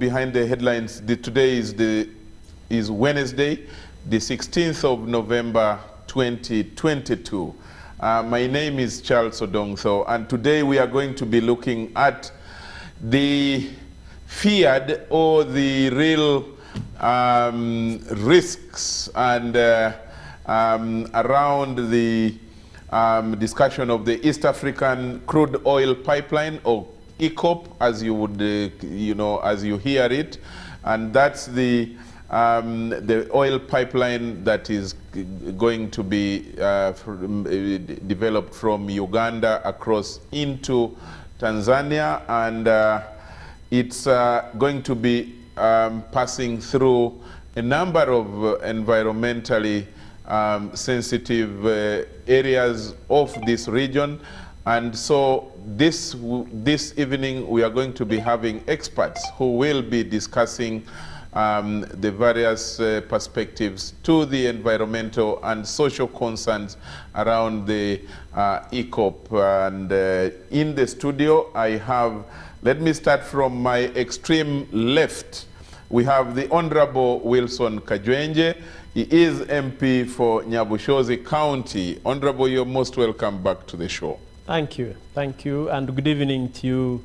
behind the headlines. Today is Wednesday, the 16th of November, 2022. My name is Charles Odongtho, and today we are going to be looking at the feared or the real risks and around the discussion of the East African crude oil pipeline, or EACOP, as you would, as you hear it, and that's the oil pipeline that is going to be developed from Uganda across into Tanzania, and it's going to be passing through a number of environmentally sensitive areas of this region. And so this evening we are going to be having experts who will be discussing the various perspectives to the environmental and social concerns around the EACOP. And in the studio I have, let me start from my extreme left. We have the Honorable Wilson Kajwenje. He is MP for Nyabushozi County. Honorable, you're most welcome back to the show. Thank you, and good evening to you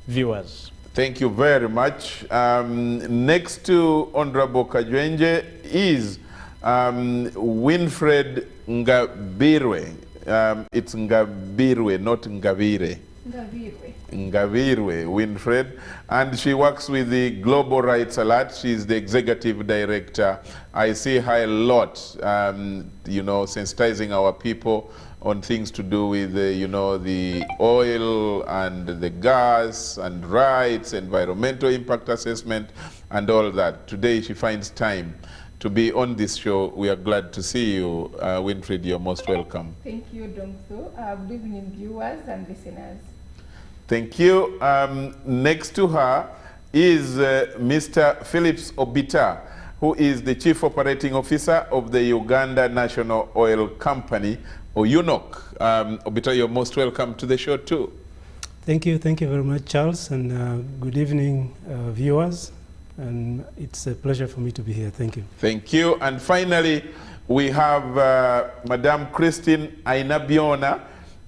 viewers. Thank you very much. Next to Honorable Kajwenje is Winfred Ngabirwe. It's Ngabirwe, not Ngavire. Ngabirwe, Winfred, and she works with the Global Rights Alert. She's the executive director. I see her a lot, sensitizing our people on things to do with the oil and the gas and rights, environmental impact assessment, and all that. Today she finds time to be on this show. We are glad to see you. Winfred, you're most welcome. Thank you, Odongtho. Good evening, viewers and listeners. Thank you. Next to her is Mr. Phillips Obita, who is the Chief Operating Officer of the Uganda National Oil Company, or UNOC. Obita, you're most welcome to the show too. Thank you very much, Charles, and good evening, viewers. And it's a pleasure for me to be here. Thank you. Thank you. And finally, we have Madame Christine Ainabiona.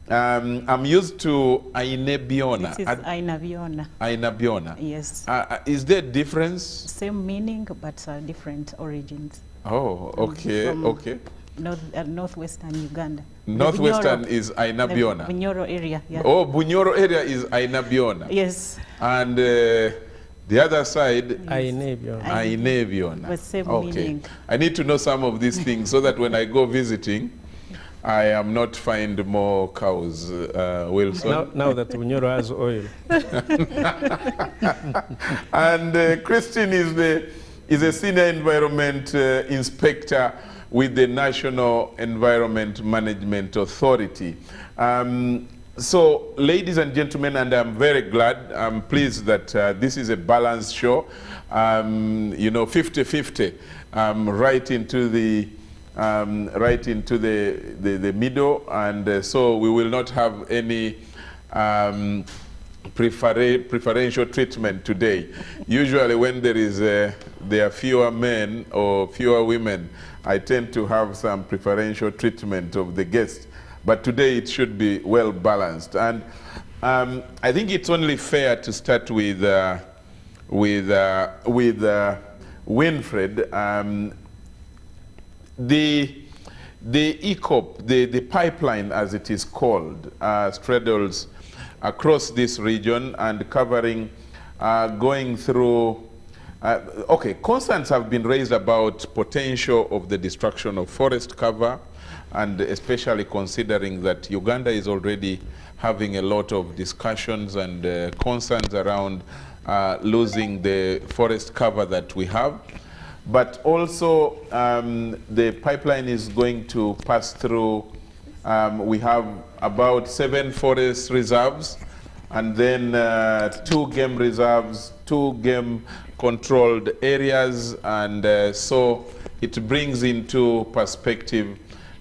I'm used to Ainebiona. This is Ainabiona. Ainabiona. Yes. Is there a difference? Same meaning, but different origins. Oh, okay, okay. Northwestern Uganda. Northwestern is Ainabiona. Bunyoro area, yeah. Oh, Bunyoro area is Ainabiona. Yes. And the other side, Ainebiona. Ainebiona. With same okay. meaning. I need to know some of these things so that when I go visiting, I am not find more cows, Wilson. Now that Bunyoro has oil. And Christine is a senior environment inspector with the National Environment Management Authority. So, ladies and gentlemen, and I'm very glad, I'm pleased that this is a balanced show, 50-50, right into the middle, and so we will not have any preferential treatment today. Usually when there are fewer men or fewer women, I tend to have some preferential treatment of the guests. But today it should be well balanced. And I think it's only fair to start with Winfred. The EACOP, the pipeline as it is called, straddles across this region and covering, going through, okay, concerns have been raised about potential of the destruction of forest cover, and especially considering that Uganda is already having a lot of discussions and concerns around losing the forest cover that we have. But also the pipeline is going to pass through, we have about 7 forest reserves, and then 2 game reserves, 2 game controlled areas, and so it brings into perspective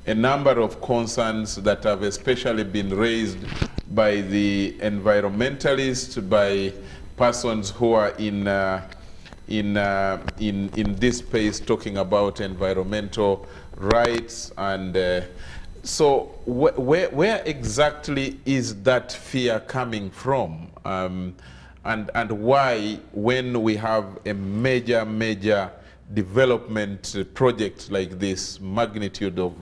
a number of concerns that have especially been raised by the environmentalists, by persons who are in this space talking about environmental rights, and so where exactly is that fear coming from, and why, when we have a major development project like this magnitude of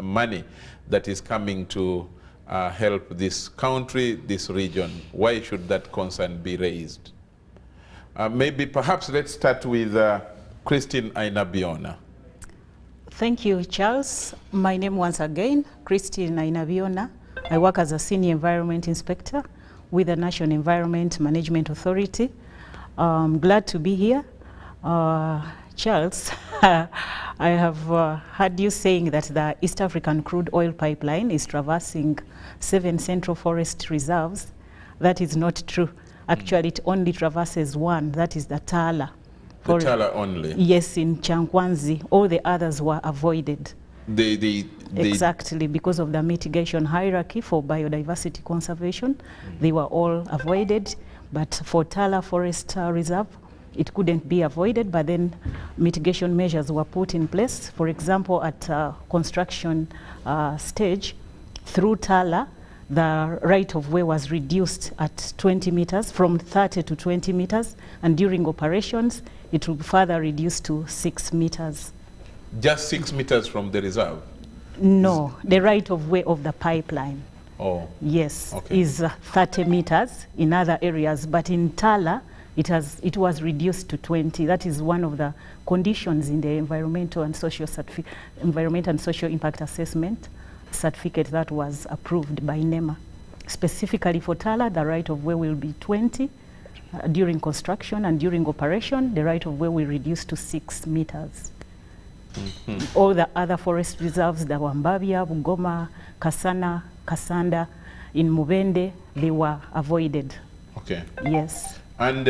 money that is coming to help this country, this region, why should that concern be raised? Maybe perhaps let's start with Christine Ainabiona. Thank you, Charles. My name once again, Christine Ainabiona. I work as a Senior Environment Inspector with the National Environment Management Authority. Glad to be here. Charles, I have heard you saying that the East African crude oil pipeline is traversing 7 central forest reserves. That is not true. Actually, it only traverses one, that is the Tala. The Tala only? Yes, in Chankwanzi. All the others were avoided. Exactly, because of the mitigation hierarchy for biodiversity conservation. They were all avoided, but for Tala Forest Reserve, it couldn't be avoided, but then mitigation measures were put in place. For example, at construction stage, through Tala, the right-of-way was reduced at 20 meters, from 30 to 20 meters, and during operations, it will be further reduced to 6 meters. Just 6 meters from the reserve? No, the right-of-way of the pipeline. Oh. Yes, okay. Is 30 meters in other areas, but in Tala, it was reduced to 20. That is one of the conditions in the environmental and social impact assessment certificate that was approved by NEMA. Specifically for Tala, the right-of-way will be 20 during construction, and during operation, the right-of-way will reduce to 6 meters. All the other forest reserves, the Wambabia, Bugoma, Kasana, Kasanda, in Mubende, they were avoided. Okay. Yes. And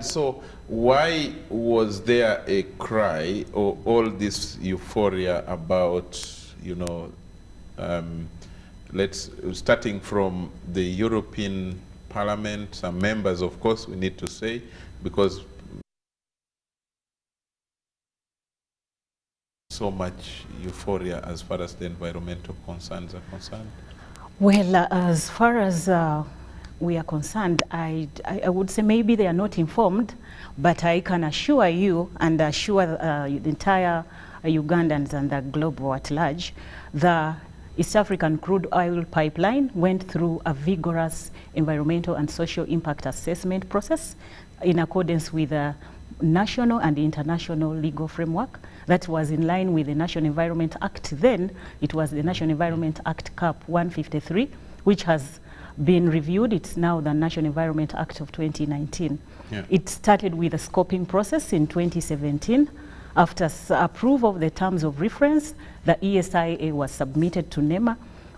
so why was there a cry or all this euphoria about, you know, starting from the European Parliament, some members, of course, we need to say, because so much euphoria as far as the environmental concerns are concerned? Well, as far as we are concerned, I would say maybe they are not informed, but I can assure you and assure the entire Ugandans and the globe at large, the East African crude oil pipeline went through a vigorous environmental and social impact assessment process in accordance with the national and international legal framework that was in line with the National Environment Act. Then it was the National Environment Act Cap 153, which has been reviewed. It's now the National Environment Act of 2019. Yeah. It started with a scoping process in 2017. After approval of the terms of reference, the ESIA was submitted to NEMA.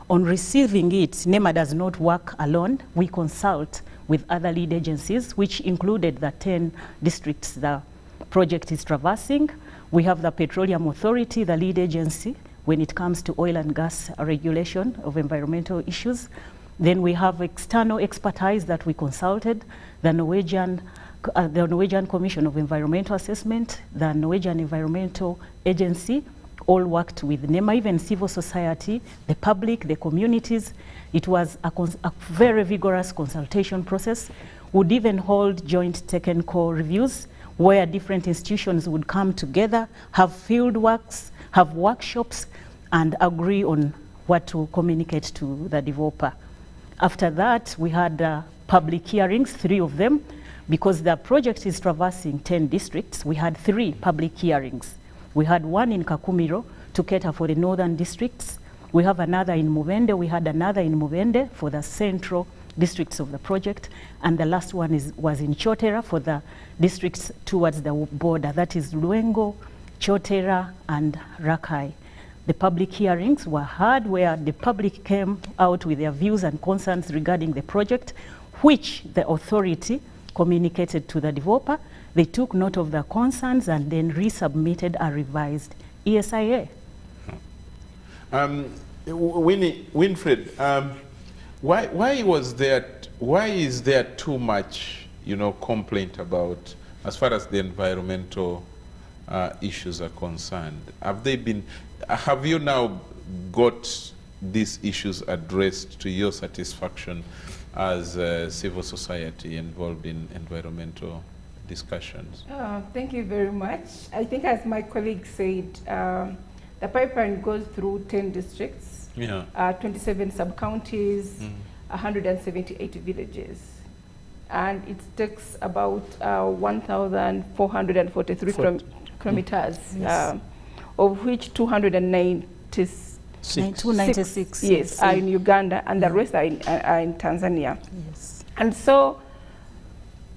On receiving it, NEMA does not work alone. We consult with other lead agencies, which included the 10 districts the project is traversing. We have the Petroleum Authority, the lead agency, when it comes to oil and gas regulation of environmental issues. Then we have external expertise that we consulted, the Norwegian Commission of Environmental Assessment, the Norwegian Environmental Agency, all worked with NEMA, even civil society, the public, the communities. It was a very vigorous consultation process. Would even hold joint technical reviews where different institutions would come together, have field works, have workshops, and agree on what to communicate to the developer. After that, we had public hearings, 3 of them. Because the project is traversing 10 districts, we had 3 public hearings. We had one in Kakumiro to cater for the northern districts. We have another in Mubende. We had another in Mubende for the central districts of the project. And the last one was in Chotera for the districts towards the border. That is Luengo, Chotera, and Rakai. The public hearings were heard where the public came out with their views and concerns regarding the project, which the authority communicated to the developer. They took note of the concerns and then resubmitted a revised ESIA. Winfred, why is there too much, complaint about, as far as the environmental issues are concerned? Have you now got these issues addressed to your satisfaction as civil society involved in environmental discussions? Thank you very much. I think, as my colleague said, the pipeline goes through 10 districts, 27 sub-counties, 178 villages. And it takes about 1,443 kilometers, of which 296 yes, are in Uganda, and the rest are in Tanzania. Yes. And so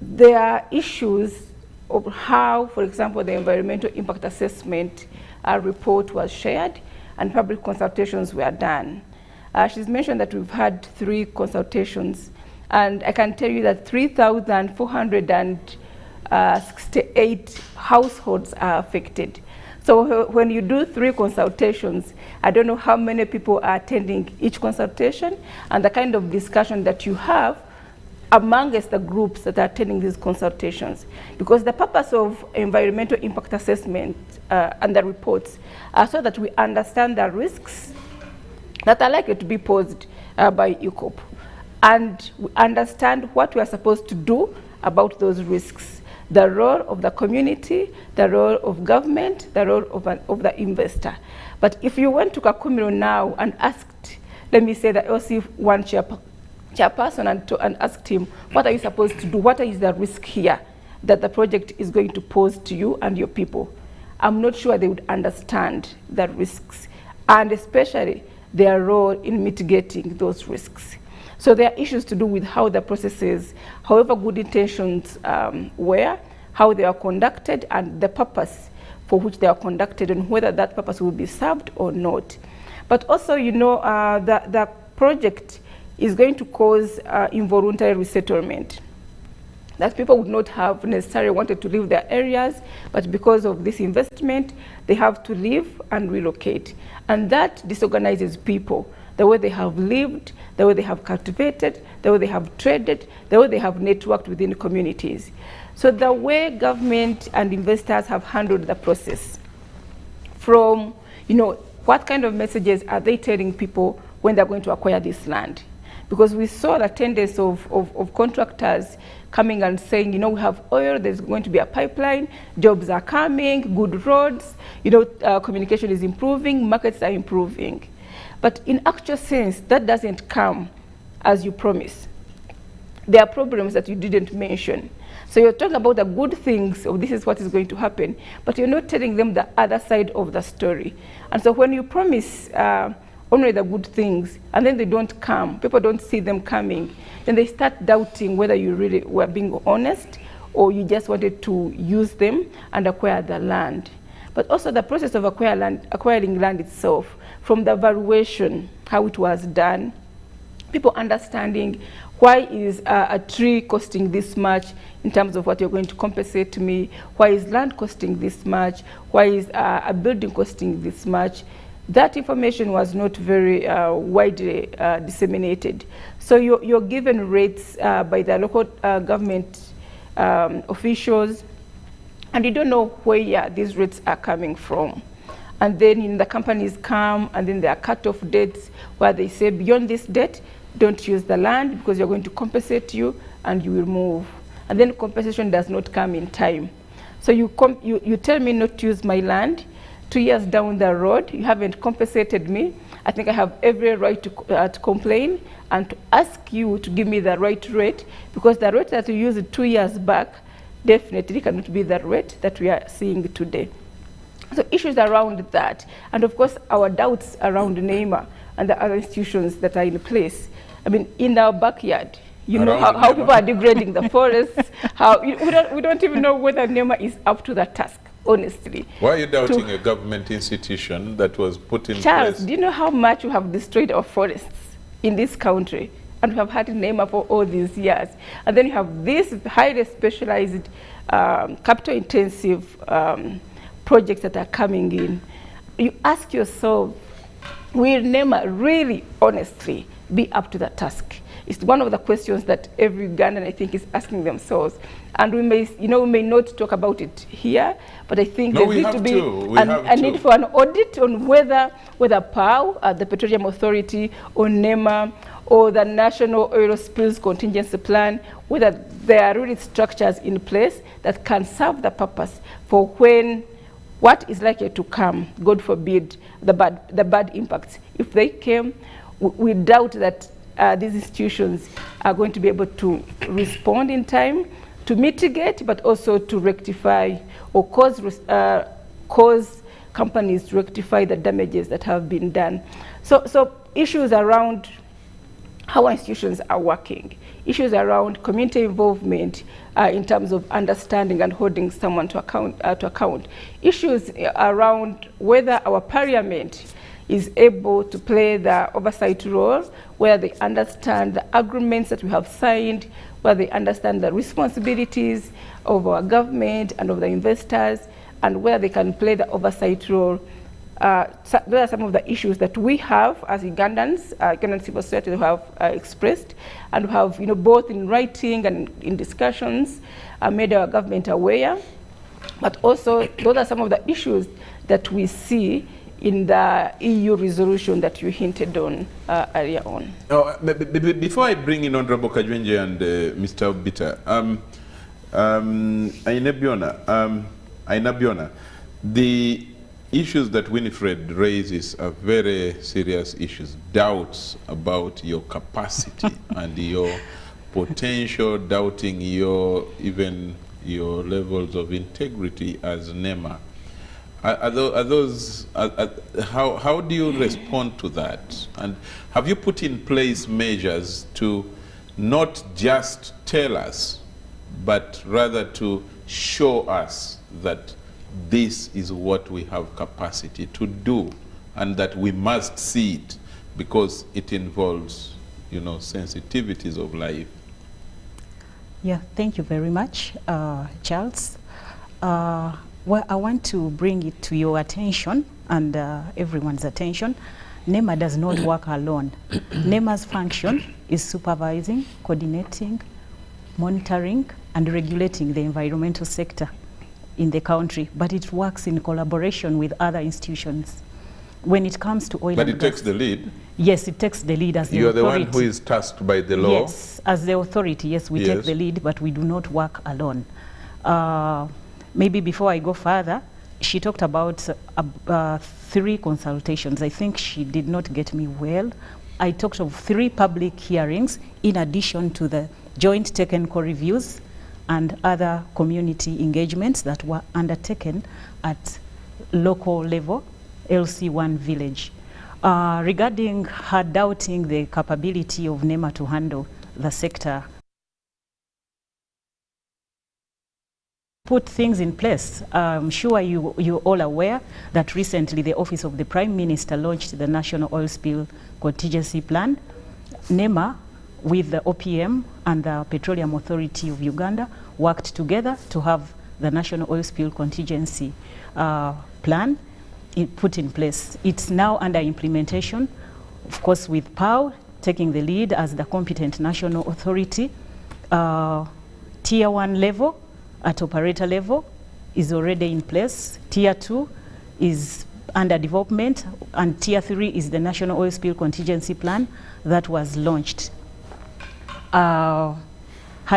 there are issues of how, for example, the environmental impact assessment report was shared and public consultations were done. She's mentioned that we've had 3 consultations, and I can tell you that 3,468 households are affected. So when you do 3 consultations, I don't know how many people are attending each consultation and the kind of discussion that you have amongst the groups that are attending these consultations. Because the purpose of environmental impact assessment and the reports are so that we understand the risks that are likely to be posed by ECOP, and we understand what we are supposed to do about those risks, the role of the community, the role of government, the role of the investor. But if you went to Kakumiro now and asked, let me say, the LC1 chairperson and asked him, what are you supposed to do? What is the risk here that the project is going to pose to you and your people? I'm not sure they would understand the risks, and especially their role in mitigating those risks. So there are issues to do with how the processes, however good intentions were, how they are conducted, and the purpose for which they are conducted, and whether that purpose will be served or not. But also, the project is going to cause involuntary resettlement. That people would not have necessarily wanted to leave their areas, but because of this investment, they have to leave and relocate. And that disorganizes people, the way they have lived, the way they have cultivated, the way they have traded, the way they have networked within communities. So the way government and investors have handled the process, from, what kind of messages are they telling people when they're going to acquire this land? Because we saw the tendency of contractors coming and saying, we have oil, there's going to be a pipeline, jobs are coming, good roads, communication is improving, markets are improving. But in actual sense, that doesn't come as you promise. There are problems that you didn't mention. So you're talking about the good things, this is what is going to happen, but you're not telling them the other side of the story. And so when you promise only the good things, and then they don't come, people don't see them coming, then they start doubting whether you really were being honest or you just wanted to use them and acquire the land. But also the process of acquiring land itself, from the valuation, how it was done, people understanding why is a tree costing this much in terms of what you're going to compensate to me, why is land costing this much, why is a building costing this much. That information was not very widely disseminated. So you're given rates by the local government officials, and you don't know where these rates are coming from. And then the companies come, and then there are cut-off dates where they say, beyond this date, don't use the land because you're going to compensate you, and you will move. And then compensation does not come in time. So you tell me not to use my land. 2 years down the road, you haven't compensated me. I think I have every right to complain and to ask you to give me the right rate, because the rate that you used 2 years back definitely cannot be the rate that we are seeing today. So issues around that, and of course our doubts around NEMA and the other institutions that are in place. I mean, in our backyard, know how people are degrading the forests. We don't even know whether NEMA is up to the task, honestly. Why are you doubting a government institution that was put in place? Charles, do you know how much we have destroyed our forests in this country? And we have had NEMA for all these years. And then you have this highly specialized, capital-intensive projects that are coming in. You ask yourself, will NEMA really, honestly, be up to the task? It's one of the questions that every Ugandan, I think, is asking themselves. And we may, we may not talk about it here, but I think there needs to be a need for an audit on whether POW, the Petroleum Authority, or NEMA, or the National Oil Spills Contingency Plan, whether there are really structures in place that can serve the purpose for when what is likely to come, God forbid, the bad impacts. If they came, we doubt that these institutions are going to be able to respond in time, to mitigate, but also to rectify or cause companies to rectify the damages that have been done. So issues around how institutions are working, issues around community involvement in terms of understanding and holding someone to account, issues around whether our parliament is able to play the oversight role, where they understand the agreements that we have signed, where they understand the responsibilities of our government and of the investors, and where they can play the oversight role. So those are some of the issues that we have as Ugandans, Ugandan civil society, who have expressed, and have, both in writing and in discussions, made our government aware. But also, those are some of the issues that we see in the EU resolution that you hinted on earlier on. Before I bring in Honorable Kajwenje and Mr. Obita, Ainabiona, the issues that Winifred raises are very serious issues. Doubts about your capacity and your potential, doubting even your levels of integrity as NEMA. How do you respond to that? And have you put in place measures to not just tell us, but rather to show us that this is what we have capacity to do, and that we must see it because it involves, sensitivities of life? Yeah, thank you very much, Charles. Well, I want to bring it to your attention and everyone's attention. NEMA does not work alone. NEMA's function is supervising, coordinating, monitoring, and regulating the environmental sector in the country, but it works in collaboration with other institutions. When it comes to oil and gas. But it takes the lead? Yes, it takes the lead as the authority. You are the one who is tasked by the law? Yes, as the authority, yes, we take the lead, but we do not work alone. Maybe before I go further, she talked about 3 consultations. I think she did not get me well. I talked of 3 public hearings in addition to the joint technical reviews and other community engagements that were undertaken at local level, LC1 village. Regarding her doubting the capability of NEMA to handle the sector, put things in place. I'm sure you're all aware that recently the Office of the Prime Minister launched the National Oil Spill Contingency Plan. NEMA, with the OPM and the Petroleum Authority of Uganda, worked together to have the National Oil Spill Contingency Plan put in place. It's now under implementation, of course, with POW taking the lead as the competent national authority. Tier 1 level, at operator level, is already in place. Tier 2 is under development, and Tier 3 is the National Oil Spill Contingency Plan that was launched. Her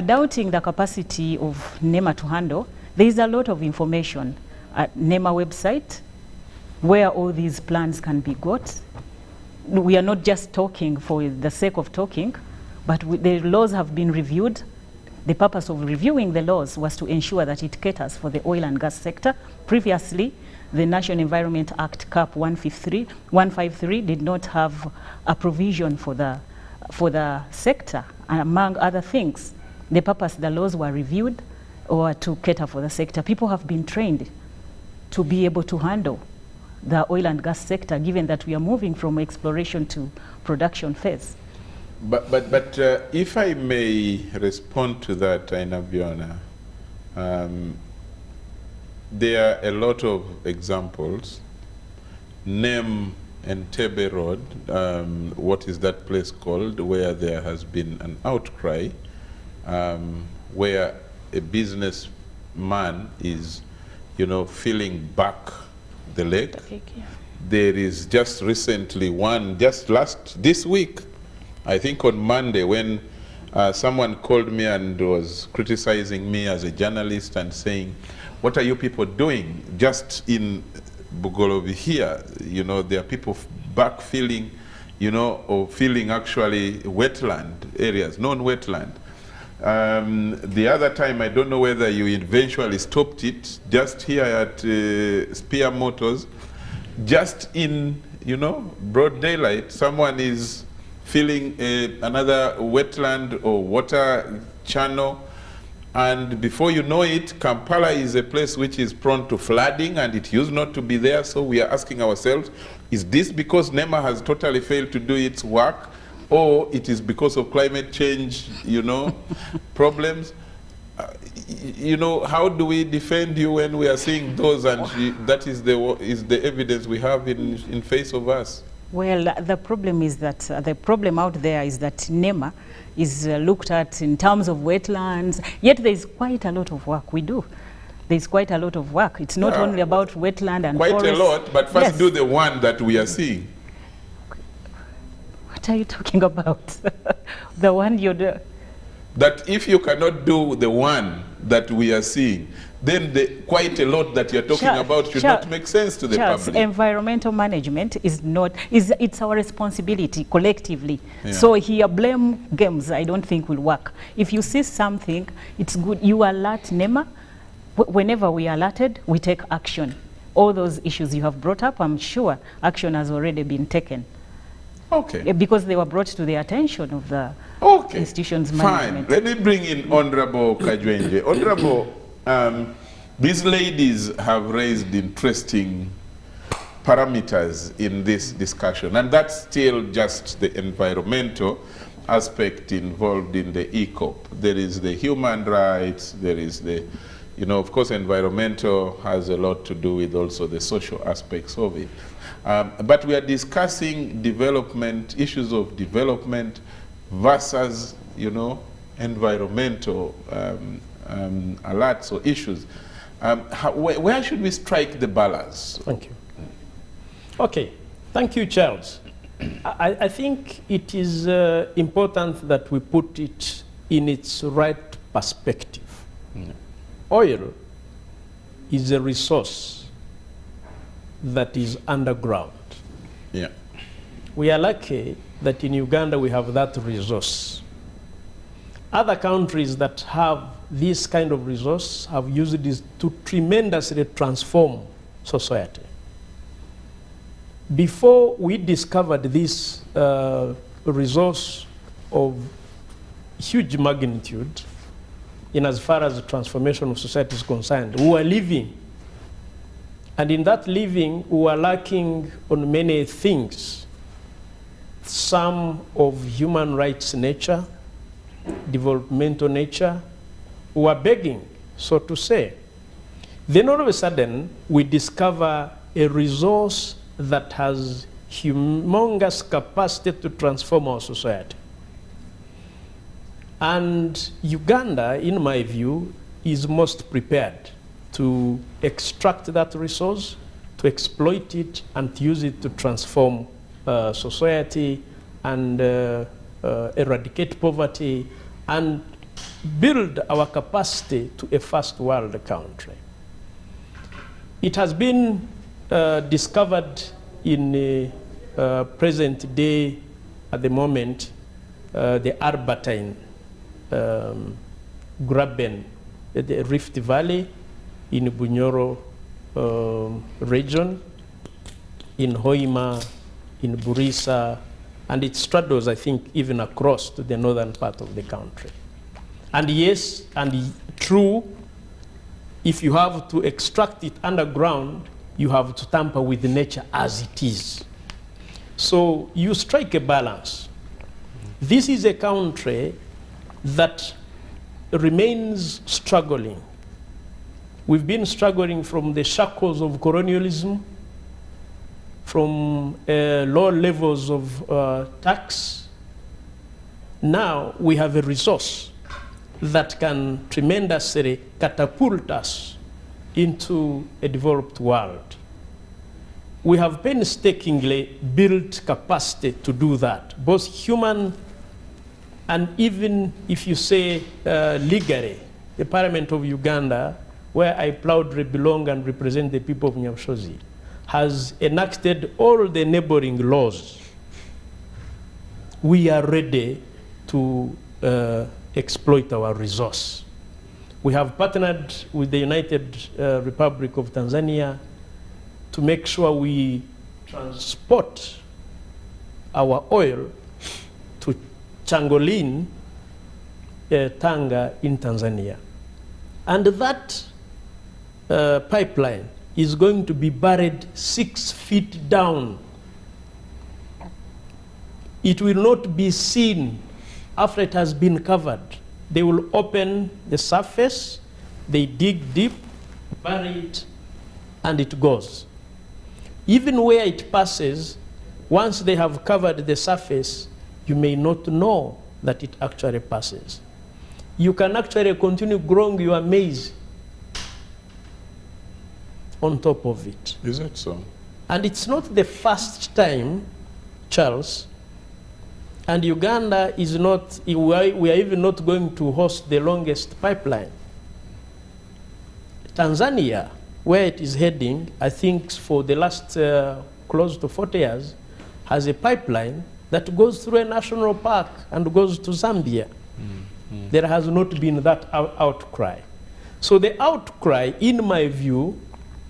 doubting the capacity of NEMA to handle, there is a lot of information at NEMA website where all these plans can be got. We are not just talking for the sake of talking, but the laws have been reviewed. The purpose of reviewing the laws was to ensure that it caters for the oil and gas sector. Previously, the National Environment Act CAP 153 did not have a provision for the sector, and among other things. The purpose the laws were reviewed or to cater for the sector. People have been trained to be able to handle the oil and gas sector, given that we are moving from exploration to production phase. But if I may respond to that, Ainabiona, there are a lot of examples. Name Entebbe Road, what is that place called, where there has been an outcry, where a businessman is, filling back the lake. There is just recently one, this week, I think on Monday, when someone called me and was criticizing me as a journalist and saying, what are you people doing just in Bugolobi here? There are people backfilling, or filling actually wetland areas, non-wetland. The other time, I don't know whether you eventually stopped it, just here at Spear Motors, just in, broad daylight, someone is filling another wetland or water channel, and before you know it, Kampala is a place which is prone to flooding, and it used not to be there. So we are asking ourselves, is this because NEMA has totally failed to do its work, or it is because of climate change, problems? How do we defend you when we are seeing those, and that is the evidence we have in face of us? Well, the problem is that the problem out there is that NEMA is looked at in terms of wetlands, yet there is quite a lot of work we do. There is quite a lot of work. It's not only about wetland and quite forest. A lot, but first do the one that we are seeing. What are you talking about? The one you do? That if you cannot do the one that we are seeing, then quite a lot that you're talking about should not make sense to the public. Environmental management it's our responsibility collectively. Yeah. So here, blame games, I don't think will work. If you see something, it's good, you alert NEMA. Whenever we are alerted, we take action. All those issues you have brought up, I'm sure action has already been taken. Okay. Because they were brought to the attention of the institution's management. Fine. Let me bring in Honorable Kajwenje. Honorable, these ladies have raised interesting parameters in this discussion, and that's still just the environmental aspect involved in the ECOP. There is the human rights, there is the, of course, environmental has a lot to do with also the social aspects of it. But we are discussing development, issues of development versus, environmental alerts or issues. Where should we strike the balance? Thank you. Okay, thank you, Charles. I think it is important that we put it in its right perspective. Oil is a resource that is underground. Yeah. We are lucky that in Uganda we have that resource. Other countries that have this kind of resource have used this to tremendously transform society. Before we discovered this resource of huge magnitude, in as far as the transformation of society is concerned, we were living. And in that living, we were lacking on many things. Some of human rights nature, developmental nature, we were begging, so to say. Then all of a sudden, we discover a resource that has humongous capacity to transform our society. And Uganda, in my view, is most prepared to extract that resource, to exploit it, and to use it to transform society and eradicate poverty and build our capacity to a first world country. It has been discovered in present day, at the moment, the Arbatine Graben, the Rift Valley in Bunyoro region, in Hoima, in Burisa, and it straddles, I think, even across to the northern part of the country. And yes, and true, if you have to extract it underground, you have to tamper with nature as it is. So you strike a balance. This is a country that remains struggling. We've been struggling from the shackles of colonialism, from low levels of tax. Now we have a resource that can tremendously catapult us into a developed world. We have painstakingly built capacity to do that, both human and even if you say legally. The Parliament of Uganda, where I proudly belong and represent the people of Nyabushozi, has enacted all the neighboring laws. We are ready to exploit our resource. We have partnered with the United Republic of Tanzania to make sure we transport our oil to Changolin, Tanga in Tanzania. And that pipeline is going to be buried 6 feet down. It will not be seen after it has been covered. They will open the surface, they dig deep, bury it, and it goes. Even where it passes, once they have covered the surface, you may not know that it actually passes. You can actually continue growing your maize on top of it. Is that so? And it's not the first time, Charles, and Uganda is not, we are even not going to host the longest pipeline. Tanzania, where it is heading, I think for the last close to 40 years, has a pipeline that goes through a national park and goes to Zambia. There has not been that outcry. So the outcry, in my view,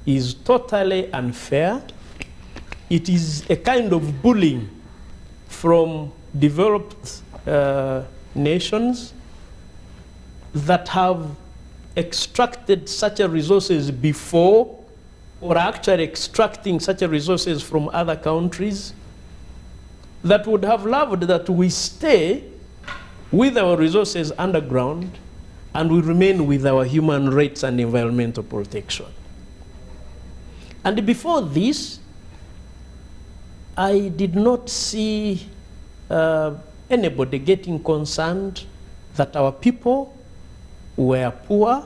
is totally unfair. It is a kind of bullying from developed nations that have extracted such a resources before, or actually extracting such a resources from other countries, that would have loved that we stay with our resources underground and we remain with our human rights and environmental protection. And before this, I did not see anybody getting concerned that our people were poor,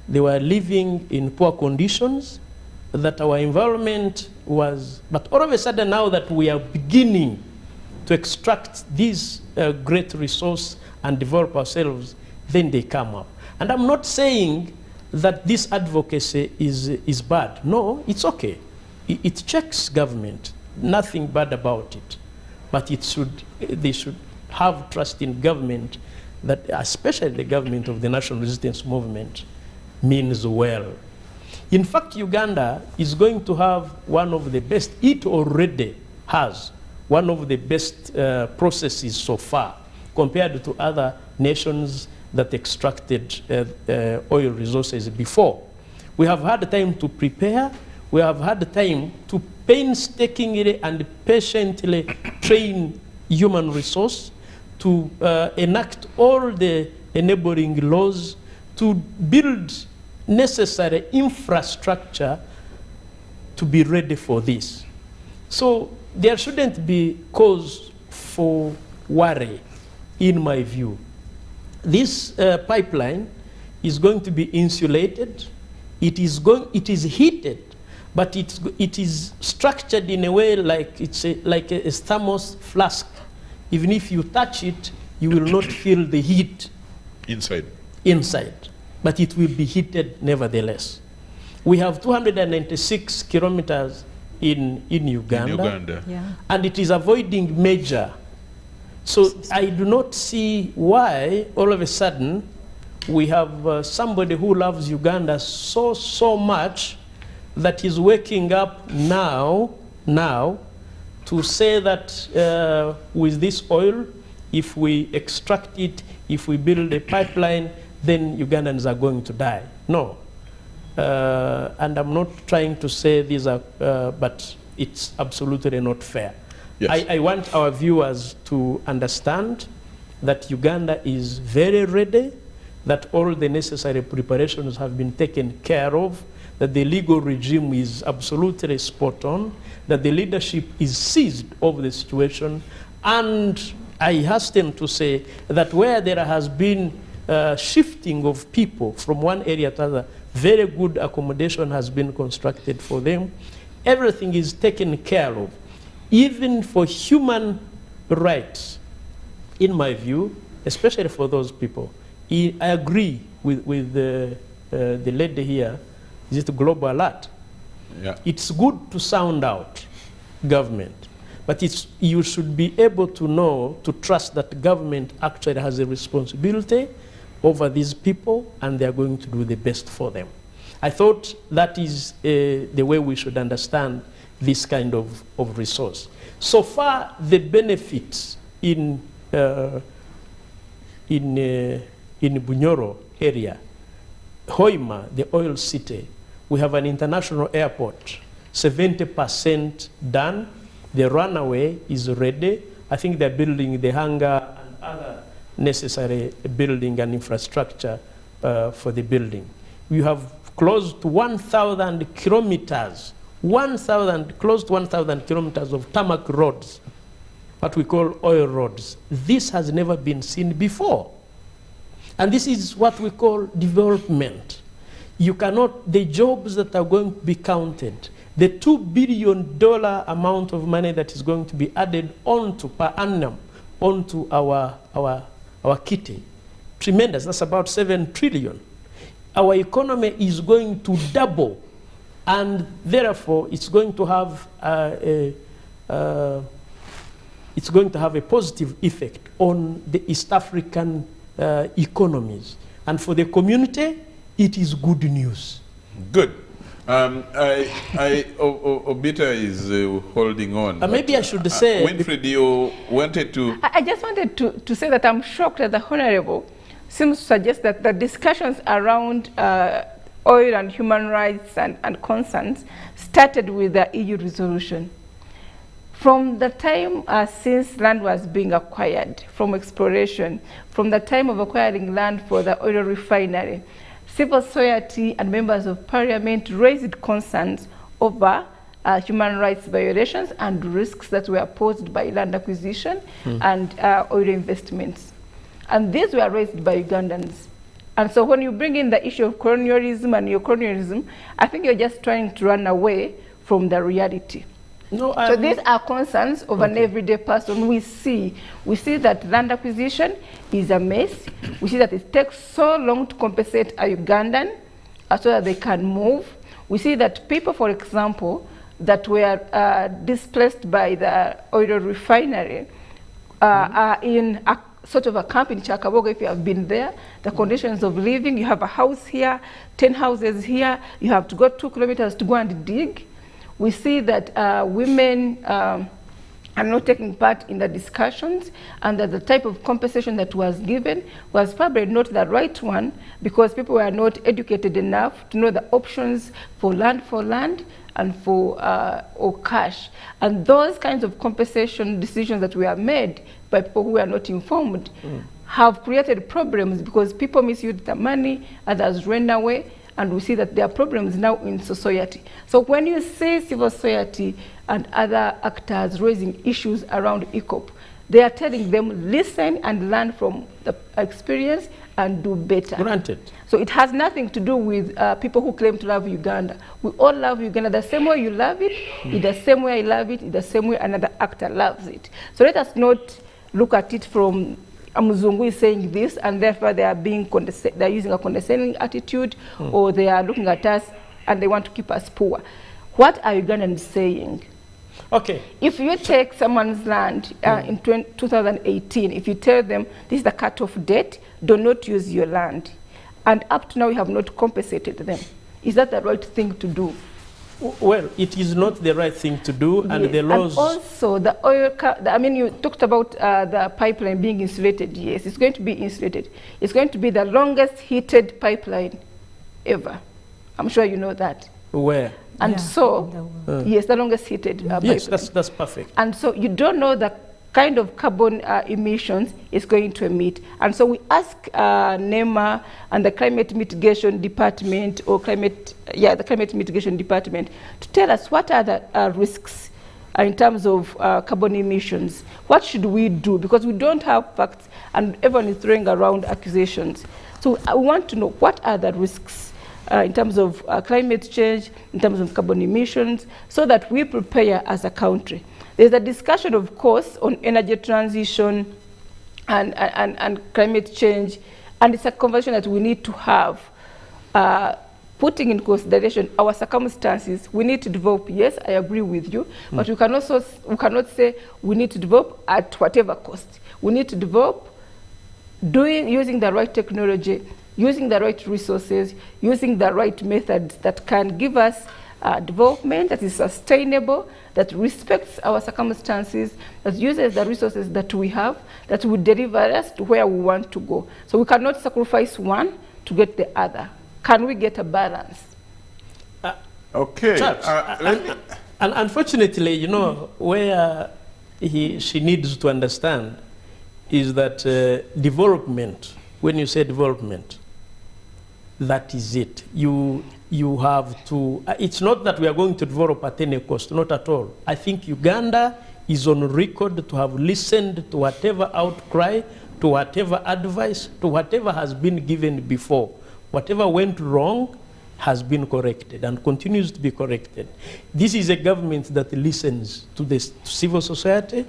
they were living in poor conditions, that our environment was, but all of a sudden now that we are beginning to extract this great resource and develop ourselves, then they come up. And I'm not saying that this advocacy is bad. No, it's okay. It checks government, nothing bad about it. But they should have trust in government, that especially the government of the National Resistance Movement means well. In fact, Uganda is going to have one of the best, it already has one of the best processes so far compared to other nations that extracted oil resources before. We have had time to prepare. We have had time to painstakingly and patiently train human resource, to enact all the enabling laws, to build necessary infrastructure to be ready for this. So there shouldn't be cause for worry, in my view. This pipeline is going to be insulated. It is heated, but it is structured in a way like it's like a thermos flask. Even if you touch it, you will not feel the heat inside, but it will be heated nevertheless. We have 296 kilometers in Uganda. Yeah. And it is avoiding major. So I do not see why all of a sudden we have somebody who loves Uganda so much that is waking up now to say that with this oil, if we extract it, if we build a pipeline, then Ugandans are going to die. No. And I'm not trying to say these are, but it's absolutely not fair. Yes. I want our viewers to understand that Uganda is very ready that all the necessary preparations have been taken care of, that the legal regime is absolutely spot on, that the leadership is seized of the situation, and I hasten to say that where there has been shifting of people from one area to another, very good accommodation has been constructed for them. Everything is taken care of. Even for human rights, in my view, especially for those people, I agree with the lady here. Is it Global Alert? Yeah. It's good to sound out government, but you should be able to know, to trust that government actually has a responsibility over these people, and they are going to do the best for them. I thought that is the way we should understand this kind of resource. So far, the benefits in Bunyoro area, Hoima, the oil city, we have an international airport, 70% done. The runway is ready. I think they're building the hangar and other necessary building and infrastructure for the building. We have close to 1,000 kilometers, close to 1,000 kilometers of tarmac roads, what we call oil roads. This has never been seen before. And this is what we call development. You cannot, the jobs that are going to be counted, the $2 billion amount of money that is going to be added onto per annum onto our kitty, tremendous. That's about 7 trillion. Our economy is going to double, and therefore it's going to have a positive effect on the East African economies. And for the community, it is good news. Good. Obita is holding on. Maybe I should say... Winfred, you wanted to... I just wanted to say that I'm shocked that the Honorable seems to suggest that the discussions around oil and human rights and concerns started with the EU resolution. From the time since land was being acquired, from exploration, from the time of acquiring land for the oil refinery, civil society and members of parliament raised concerns over human rights violations and risks that were posed by land acquisition and oil investments. And these were raised by Ugandans. And so when you bring in the issue of colonialism and neocolonialism, I think you're just trying to run away from the reality. No, so these are concerns of an everyday person. We see that land acquisition is a mess. We see that it takes so long to compensate a Ugandan so that they can move. We see that people, for example, that were displaced by the oil refinery are in a sort of a camp in Chakaboga. If you have been there, the conditions of living, you have a house here, 10 houses here, you have to go 2 kilometers to go and dig. We see that women are not taking part in the discussions, and that the type of compensation that was given was probably not the right one, because people were not educated enough to know the options for land and for or cash. And those kinds of compensation decisions that were made by people who were not informed have created problems, because people misused the money, others ran away, and we see that there are problems now in society. So when you see civil society and other actors raising issues around ECOP, they are telling them, listen and learn from the experience and do better. Granted. So it has nothing to do with people who claim to love Uganda. We all love Uganda the same way you love it, in the same way I love it, in the same way another actor loves it. So let us not look at it from Muzungu is saying this, and therefore they are they're using a condescending attitude, or they are looking at us and they want to keep us poor. What are Ugandans saying? Okay. If you take someone's land in 2018, if you tell them this is the cut-off date, do not use your land, and up to now you have not compensated them, is that the right thing to do? Well, it is not the right thing to do, and the laws... And also, the oil, I mean, you talked about the pipeline being insulated. Yes, it's going to be insulated. It's going to be the longest heated pipeline ever. I'm sure you know that. Where? And so, yes, the longest heated pipeline. Yes, that's perfect. And so you don't know the kind of carbon emissions it's going to emit. And so we ask NEMA and the Climate Mitigation Department, or the Climate Mitigation Department, to tell us what are the risks in terms of carbon emissions. What should we do? Because we don't have facts and everyone is throwing around accusations. So I want to know what are the risks in terms of climate change, in terms of carbon emissions, so that we prepare as a country. There's a discussion, of course, on energy transition and climate change, and it's a conversation that we need to have, putting in consideration our circumstances. We need to develop, yes, I agree with you, but we cannot say we need to develop at whatever cost. We need to develop using the right technology, using the right resources, using the right methods that can give us development that is sustainable, that respects our circumstances, that uses the resources that we have, that will deliver us to where we want to go. So we cannot sacrifice one to get the other. Can we get a balance? Okay. And unfortunately, you know, where she needs to understand is that development, when you say development, that is it. You have to, it's not that we are going to develop at any cost, not at all. I think Uganda is on record to have listened to whatever outcry, to whatever advice, to whatever has been given before. Whatever went wrong has been corrected and continues to be corrected. This is a government that listens to the civil society,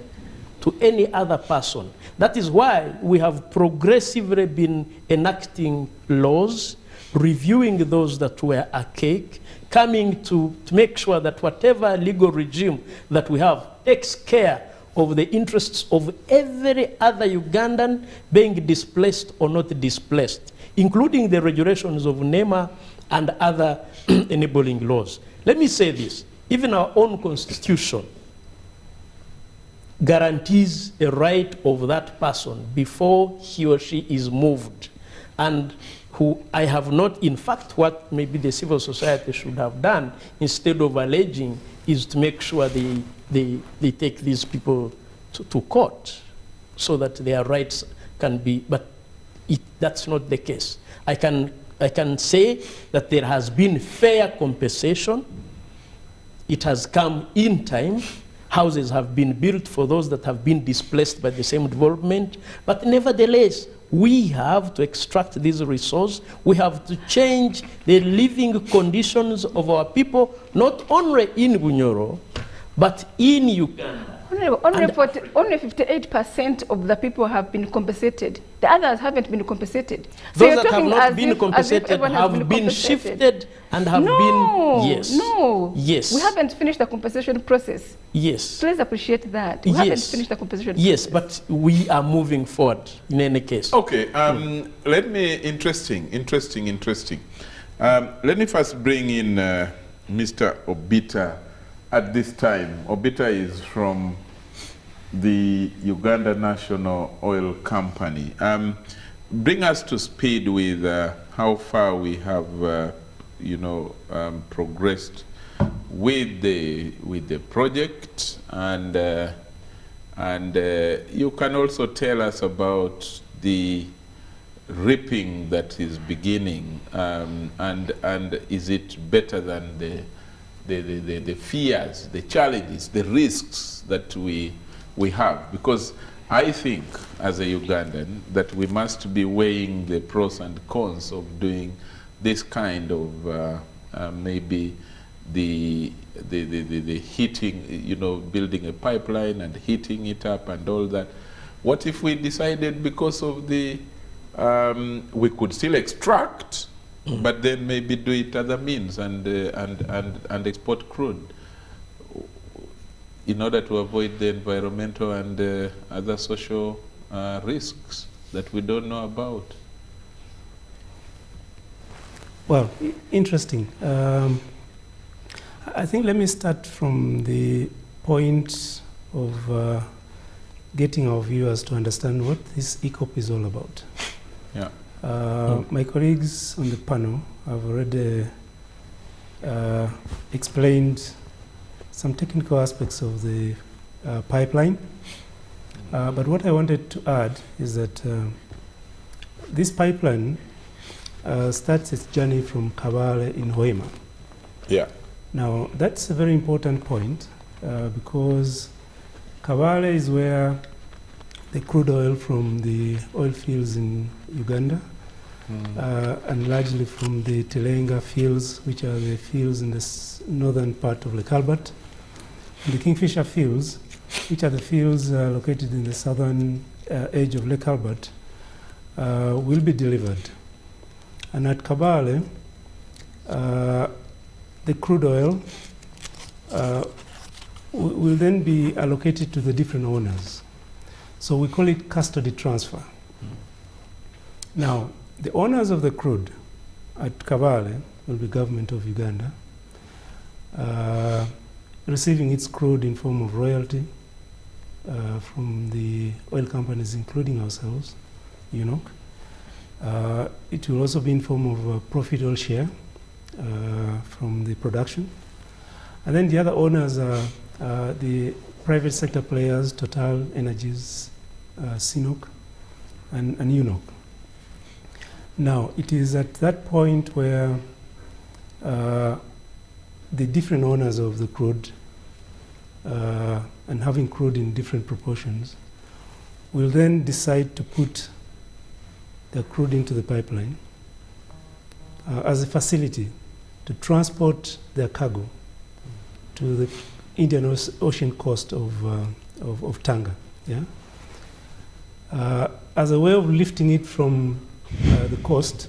to any other person. That is why we have progressively been enacting laws, reviewing those that were archaic, coming to make sure that whatever legal regime that we have takes care of the interests of every other Ugandan being displaced or not displaced, including the regulations of NEMA and other enabling laws. Let me say this, even our own constitution guarantees a right of that person before he or she is moved. And who I have not, in fact, what maybe the civil society should have done, instead of alleging, is to make sure they take these people to court so that their rights can be, but that's not the case. I can say that there has been fair compensation. It has come in time. Houses have been built for those that have been displaced by the same development, but nevertheless, we have to extract this resource. We have to change the living conditions of our people, not only in Bunyoro, but in Uganda. Only 58% of the people have been compensated. The others haven't been compensated. So those that have not been compensated have been shifted and have been, yes. No, yes. We haven't finished the compensation process. Yes. Please appreciate that. We haven't finished the compensation process. Yes, but we are moving forward in any case. Okay, let me, interesting. Let me first bring in Mr. Obita at this time. Obita is from the Uganda National Oil Company. Bring us to speed with how far we have, progressed with the project, and you can also tell us about the reaping that is beginning, and is it better than the fears, the challenges, the risks that we have? Because I think, as a Ugandan, that we must be weighing the pros and cons of doing this kind of maybe the heating, building a pipeline and heating it up and all that. What if we decided, because of the we could still extract, but then maybe do it other means and export crude, in order to avoid the environmental and other social risks that we don't know about? Well, interesting. I think let me start from the point of getting our viewers to understand what this ECOP is all about. Yeah. My colleagues on the panel have already explained some technical aspects of the pipeline But what I wanted to add is that this pipeline starts its journey from Kabale in Hoima. Yeah. Now, that's a very important point because Kabale is where the crude oil from the oil fields in Uganda and largely from the Telenga fields, which are the fields in the northern part of Lake Albert, and the Kingfisher fields, which are the fields located in the southern edge of Lake Albert, will be delivered. And at Kabale, the crude oil will then be allocated to the different owners. So we call it custody transfer. Now, the owners of the crude at Kabale will be government of Uganda, receiving its crude in form of royalty from the oil companies, including ourselves, UNOC. It will also be in form of profit oil share from the production. And then the other owners are the private sector players, Total Energies, CNOOC, and UNOC. Now, it is at that point where the different owners of the crude and having crude in different proportions will then decide to put the crude into the pipeline as a facility to transport their cargo to the Indian Ocean coast of Tanga. Yeah? As a way of lifting it from the coast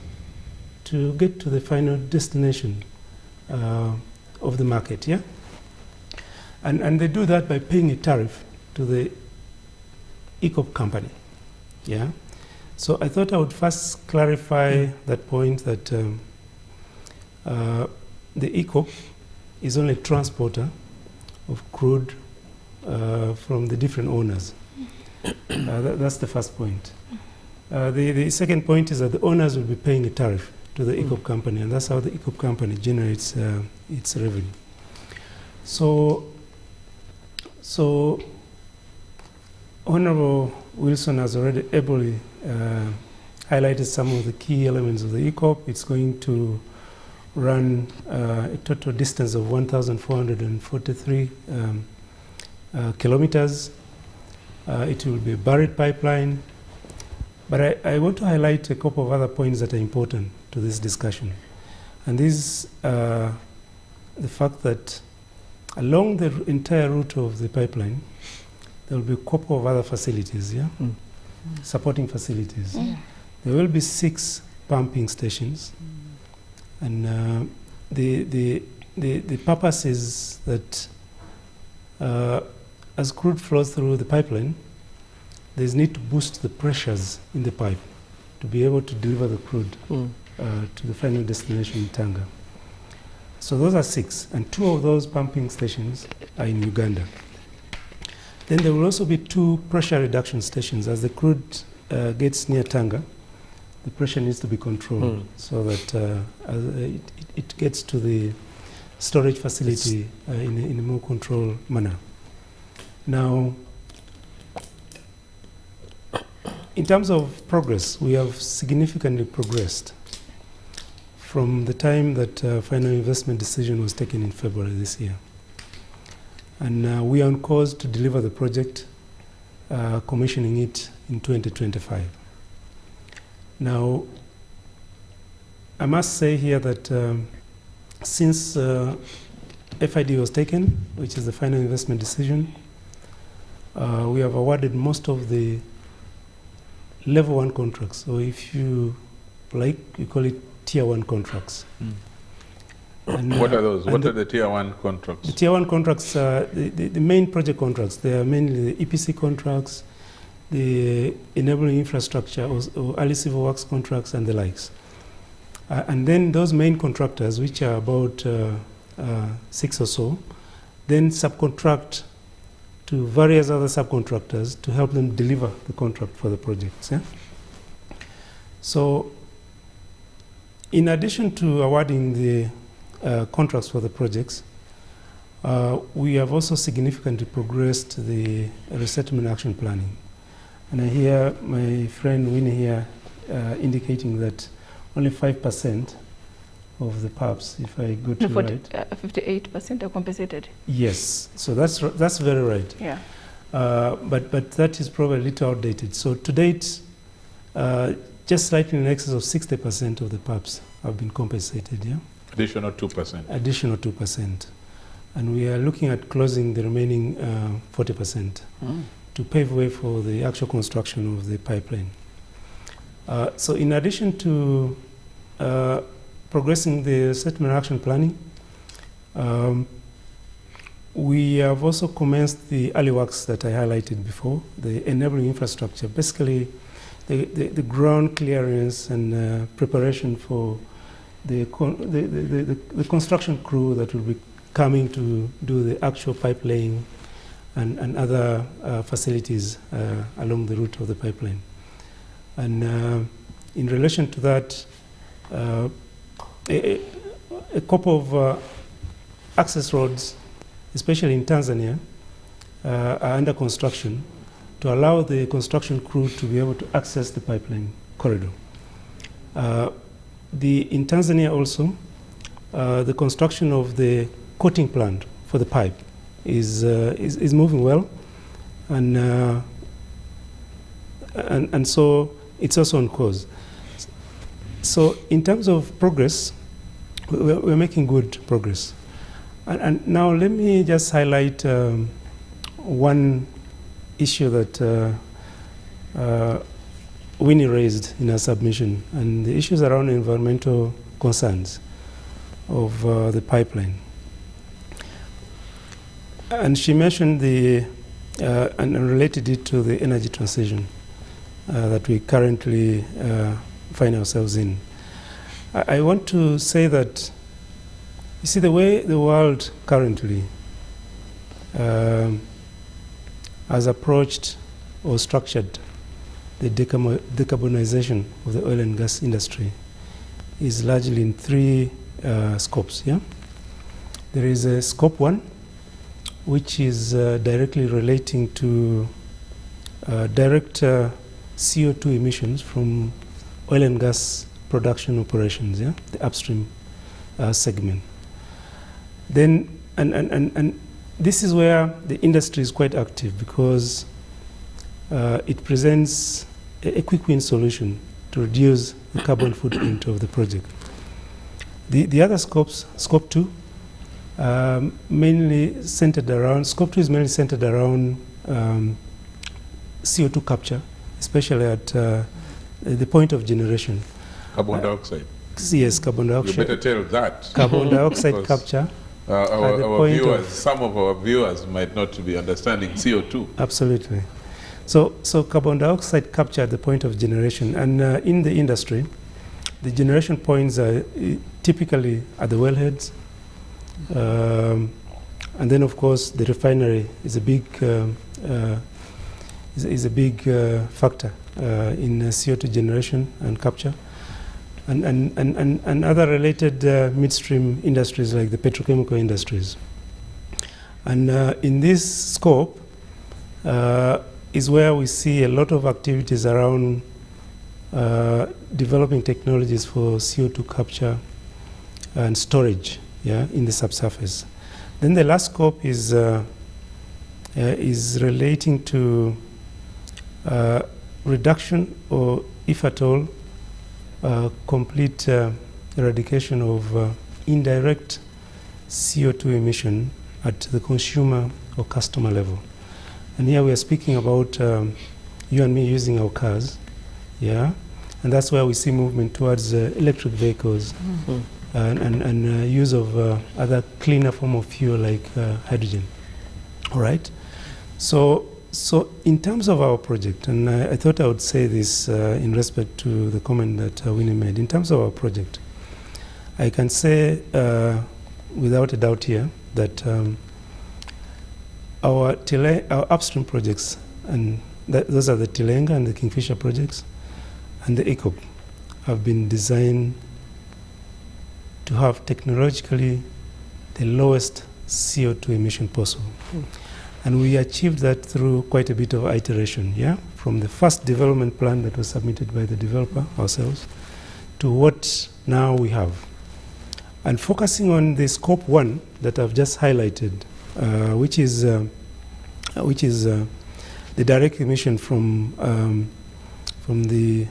to get to the final destination of the market. Yeah? And they do that by paying a tariff to the ECOP company. Yeah? So I thought I would first clarify that point that the ECOP is only a transporter of crude from the different owners. That's the first point. The second point is that the owners will be paying a tariff to the ECOP company, and that's how the ECOP company generates its revenue. So Honorable Wilson has already ably highlighted some of the key elements of the ECOP. It's going to run a total distance of 1,443 kilometers. It will be a buried pipeline. But I want to highlight a couple of other points that are important to this discussion. And this is the fact that along the entire route of the pipeline, there will be a couple of other facilities, supporting facilities. There will be 6 pumping stations. And the purpose is that as crude flows through the pipeline, there's need to boost the pressures in the pipe to be able to deliver the crude to the final destination in Tanga. So those are 6, and 2 of those pumping stations are in Uganda. Then there will also be 2 pressure reduction stations. As the crude gets near Tanga, the pressure needs to be controlled so that it gets to the storage facility in a more controlled manner. Now, in terms of progress, we have significantly progressed from the time that final investment decision was taken in February this year. And we are on course to deliver the project, commissioning it in 2025. Now, I must say here that since FID was taken, which is the final investment decision, we have awarded most of the level 1 contracts. So if you like, you call it tier 1 contracts. And, what are those? What are the tier 1 contracts? The tier 1 contracts, the main project contracts, they are mainly the EPC contracts, the enabling infrastructure or early civil works contracts and the likes. And then those main contractors, which are about 6 or so, then subcontract to various other subcontractors to help them deliver the contract for the projects. Yeah? So in addition to awarding the contracts for the projects, we have also significantly progressed the resettlement action planning. And I hear my friend Winnie here indicating that only 5% of the PAPs, if I got you right. 58% are compensated. Yes, so that's very right. Yeah. But that is probably a little outdated. So to date, just slightly in excess of 60% of the PAPs have been compensated, yeah? Additional 2%. Additional 2%. And we are looking at closing the remaining 40% to pave way for the actual construction of the pipeline. So in addition to progressing the settlement action planning, we have also commenced the early works that I highlighted before, the enabling infrastructure, basically the ground clearance and preparation for the construction crew that will be coming to do the actual pipe laying and other facilities along the route of the pipeline. And in relation to that, a couple of access roads, especially in Tanzania, are under construction to allow the construction crew to be able to access the pipeline corridor. In Tanzania also, the construction of the coating plant for the pipe is moving well, and so it's also on course. So in terms of progress, we're making good progress. And now let me just highlight one issue that Winnie raised in her submission, and the issues around environmental concerns of the pipeline. And she mentioned and related it to the energy transition that we currently find ourselves in. I want to say that, you see, the way the world currently has approached or structured the decarbonization of the oil and gas industry is largely in three scopes. Yeah, there is a scope 1, which is directly relating to direct CO2 emissions from oil and gas production operations. Yeah, the upstream segment. Then and this is where the industry is quite active, because it presents a quick win solution to reduce the carbon footprint of the project. The other scopes, scope 2, mainly centered around, scope 2 is mainly centered around CO2 capture, especially at the point of generation. Carbon dioxide. Yes, carbon dioxide. You better tell that. Carbon dioxide capture. Our viewers, some of our viewers might not be understanding CO2. Absolutely. So carbon dioxide capture at the point of generation, and in the industry, the generation points are typically at the wellheads, and then of course the refinery is a big factor in CO2 generation and capture, and other related midstream industries like the petrochemical industries. And in this scope is where we see a lot of activities around developing technologies for CO2 capture and storage, yeah, in the subsurface. Then the last scope is relating to reduction, or if at all, complete eradication of indirect CO2 emission at the consumer or customer level. And here we are speaking about you and me using our cars, yeah, and that's where we see movement towards electric vehicles and use of other cleaner form of fuel like hydrogen. All right. So in terms of our project, and I thought I would say this in respect to the comment that Winnie made. In terms of our project, I can say without a doubt here that our upstream projects, and those are the Tilenga and the Kingfisher projects, and the ECOP, have been designed to have technologically the lowest CO2 emission possible. And we achieved that through quite a bit of iteration, yeah, from the first development plan that was submitted by the developer ourselves to what now we have. And focusing on the scope 1 that I've just highlighted, which is the direct emission from the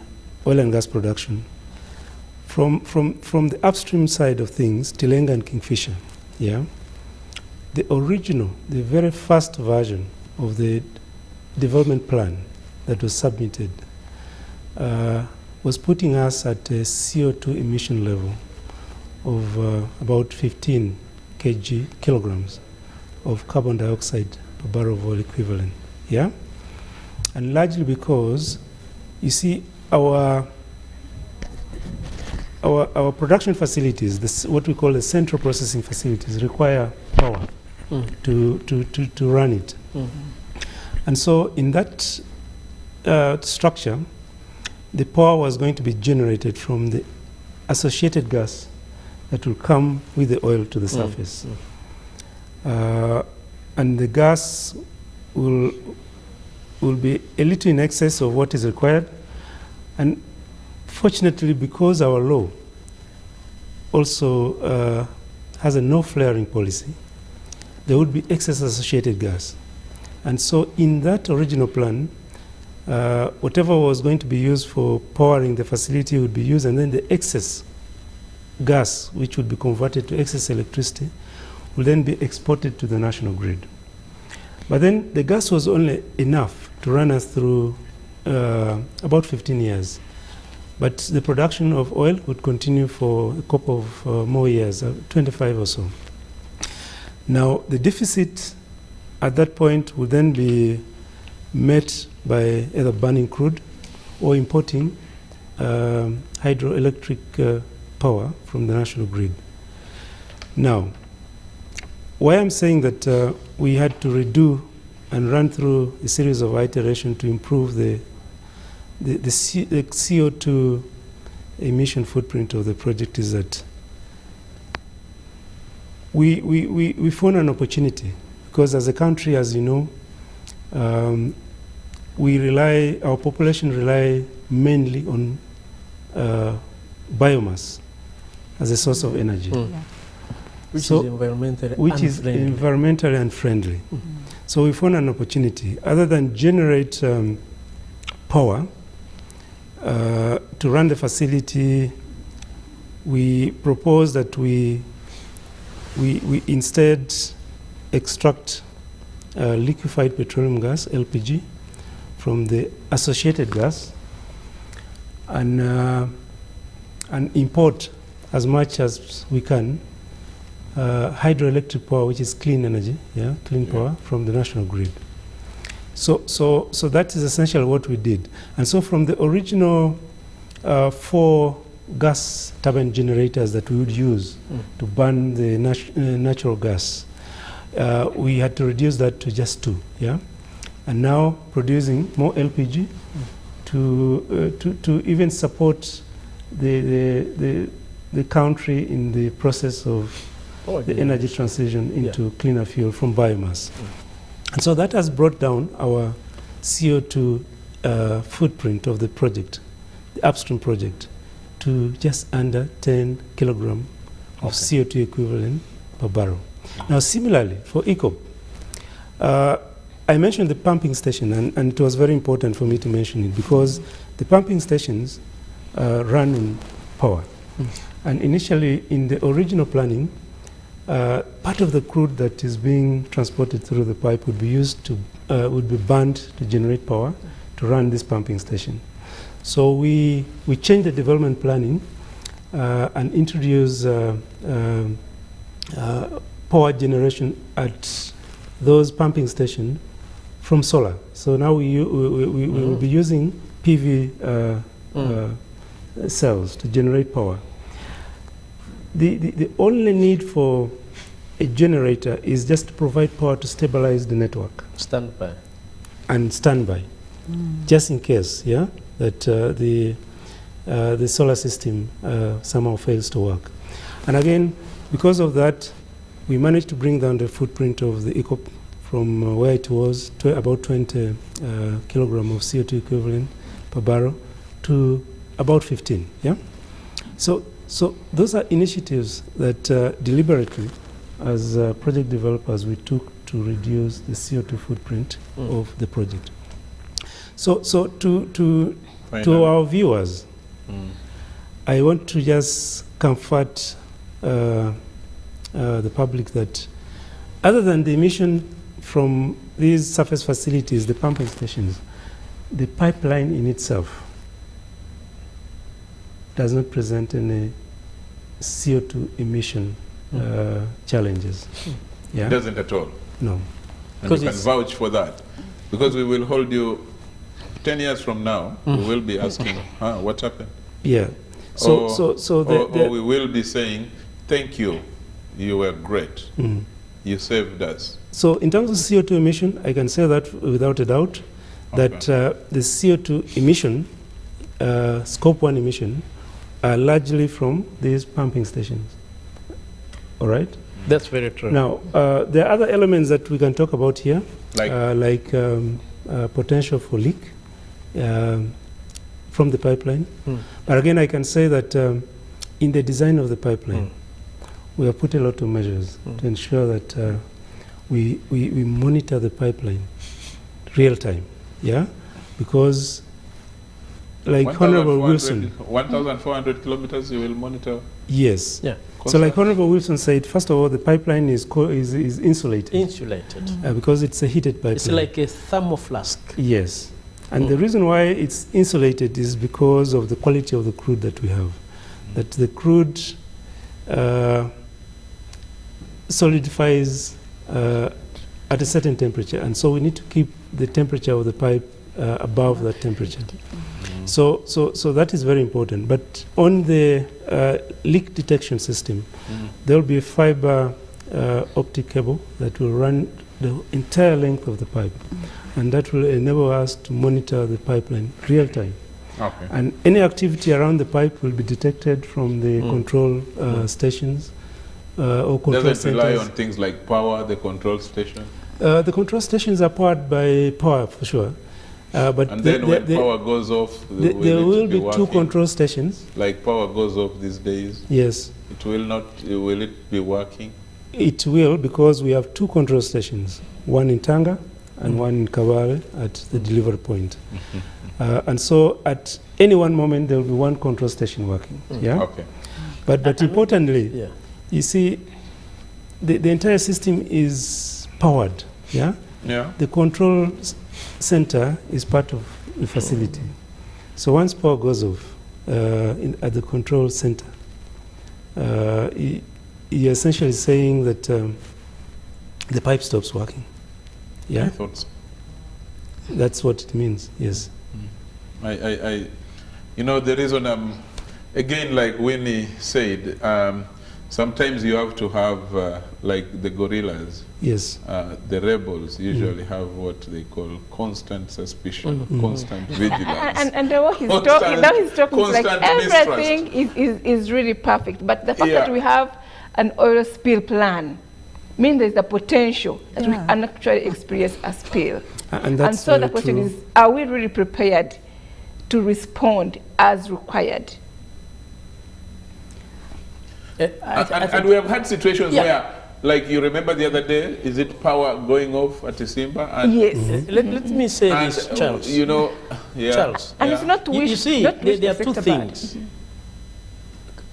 oil and gas production. From the upstream side of things, Tilenga and Kingfisher, yeah, the very first version of the development plan that was submitted was putting us at a CO2 emission level of about 15 kilograms of carbon dioxide per barrel of oil equivalent, yeah? And largely because, you see, our production facilities, what we call the central processing facilities, require power to run it. And so in that structure, the power was going to be generated from the associated gas that will come with the oil to the surface. And the gas will be a little in excess of what is required. And fortunately, because our law also has a no flaring policy, there would be excess associated gas. And so in that original plan, whatever was going to be used for powering the facility would be used, and then the excess gas, which would be converted to excess electricity, will then be exported to the national grid. But then the gas was only enough to run us through about 15 years. But the production of oil would continue for a couple of more years, 25 or so. Now, the deficit at that point would then be met by either burning crude or importing hydroelectric power from the national grid. Now, why I'm saying that we had to redo and run through a series of iterations to improve the CO2 emission footprint of the project is that we found an opportunity, because as a country, as you know, our population rely mainly on biomass as a source of energy. Which is environmentally unfriendly. So we found an opportunity, other than generate power to run the facility. We propose that we instead extract liquefied petroleum gas, LPG, from the associated gas, and import as much as we can hydroelectric power, which is clean energy, clean power from the national grid. So that is essentially what we did. And so from the original 4 gas turbine generators that we would use to burn the natural gas, we had to reduce that to just 2, and now producing more LPG to even support the country in the process of the energy transition into cleaner fuel from biomass. And so that has brought down our CO2 footprint of the project, the upstream project, to just under 10 kilograms of CO2 equivalent per barrel. Now, similarly, for ECOP, I mentioned the pumping station, and it was very important for me to mention it, because the pumping stations run on power. And initially, in the original planning, part of the crude that is being transported through the pipe would be used to would be burned to generate power to run this pumping station. So we changed the development planning and introduced power generation at those pumping stations from solar. So now we will be using PV cells to generate power. The only need for a generator is just to provide power to stabilize the network. Standby. And standby, just in case, that the solar system somehow fails to work. And again, because of that, we managed to bring down the footprint of the ECOP from where it was about 20 kilogram of CO2 equivalent per barrel to about 15. Yeah. So those are initiatives that deliberately, as project developers, we took to reduce the CO2 footprint of the project. So to our viewers, I want to just comfort the public that other than the emission from these surface facilities, the pumping stations, the pipeline in itself does not present any CO2 emission challenges. Yeah? It doesn't at all. No. And you can vouch for that. Because we will hold you 10 years from now, we will be asking, what happened? Yeah. Or we will be saying, thank you, you were great. You saved us. So in terms of CO2 emission, I can say that without a doubt, that the CO2 emission, scope 1 emission, are largely from these pumping stations. All right? That's very true. Now, there are other elements that we can talk about here, like potential for leak from the pipeline. But again, I can say that in the design of the pipeline, we have put a lot of measures to ensure that we monitor the pipeline real time. Yeah? Because like Honorable Wilson, 1,400 kilometers you will monitor? Yes. Yeah. So like Honorable Wilson said, first of all, the pipeline is insulated. Insulated. Because it's a heated pipeline. It's like a thermal flask. Yes. And the reason why it's insulated is because of the quality of the crude that we have. That the crude solidifies at a certain temperature. And so we need to keep the temperature of the pipe above that temperature. So that is very important. But on the leak detection system, there will be a fiber optic cable that will run the entire length of the pipe. And that will enable us to monitor the pipeline real time. Okay. And any activity around the pipe will be detected from the control stations or control centers. Does it rely on things like power, the control station? The control stations are powered by power, for sure. But and then when power goes off, there will be two control stations. Like power goes off these days? Yes. It will not, will it be working? It will, because we have two control stations, one in Tanga and one in Kabale at the delivery point. And so at any one moment, there will be one control station working. Yeah? Okay. But importantly, you see, the entire system is powered. Yeah? Yeah. The control center is part of the facility. So once power goes off at the control center, you're essentially saying that the pipe stops working. Yeah? I thought so. That's what it means, yes. You know, the reason again, like Winnie said, sometimes you have to have, like the guerrillas, yes. The rebels usually have what they call constant suspicion, constant vigilance. And the way he's talking, now he's talking like everything is really perfect. But the fact that we have an oil spill plan means there's the potential that we can actually experience a spill. And so the question is, are we really prepared to respond as required? And we have had situations where, like you remember the other day, is it power going off at Isimba? And yes. Let me say this, Charles. You know, Charles. And it's not wish. You see, there are two things.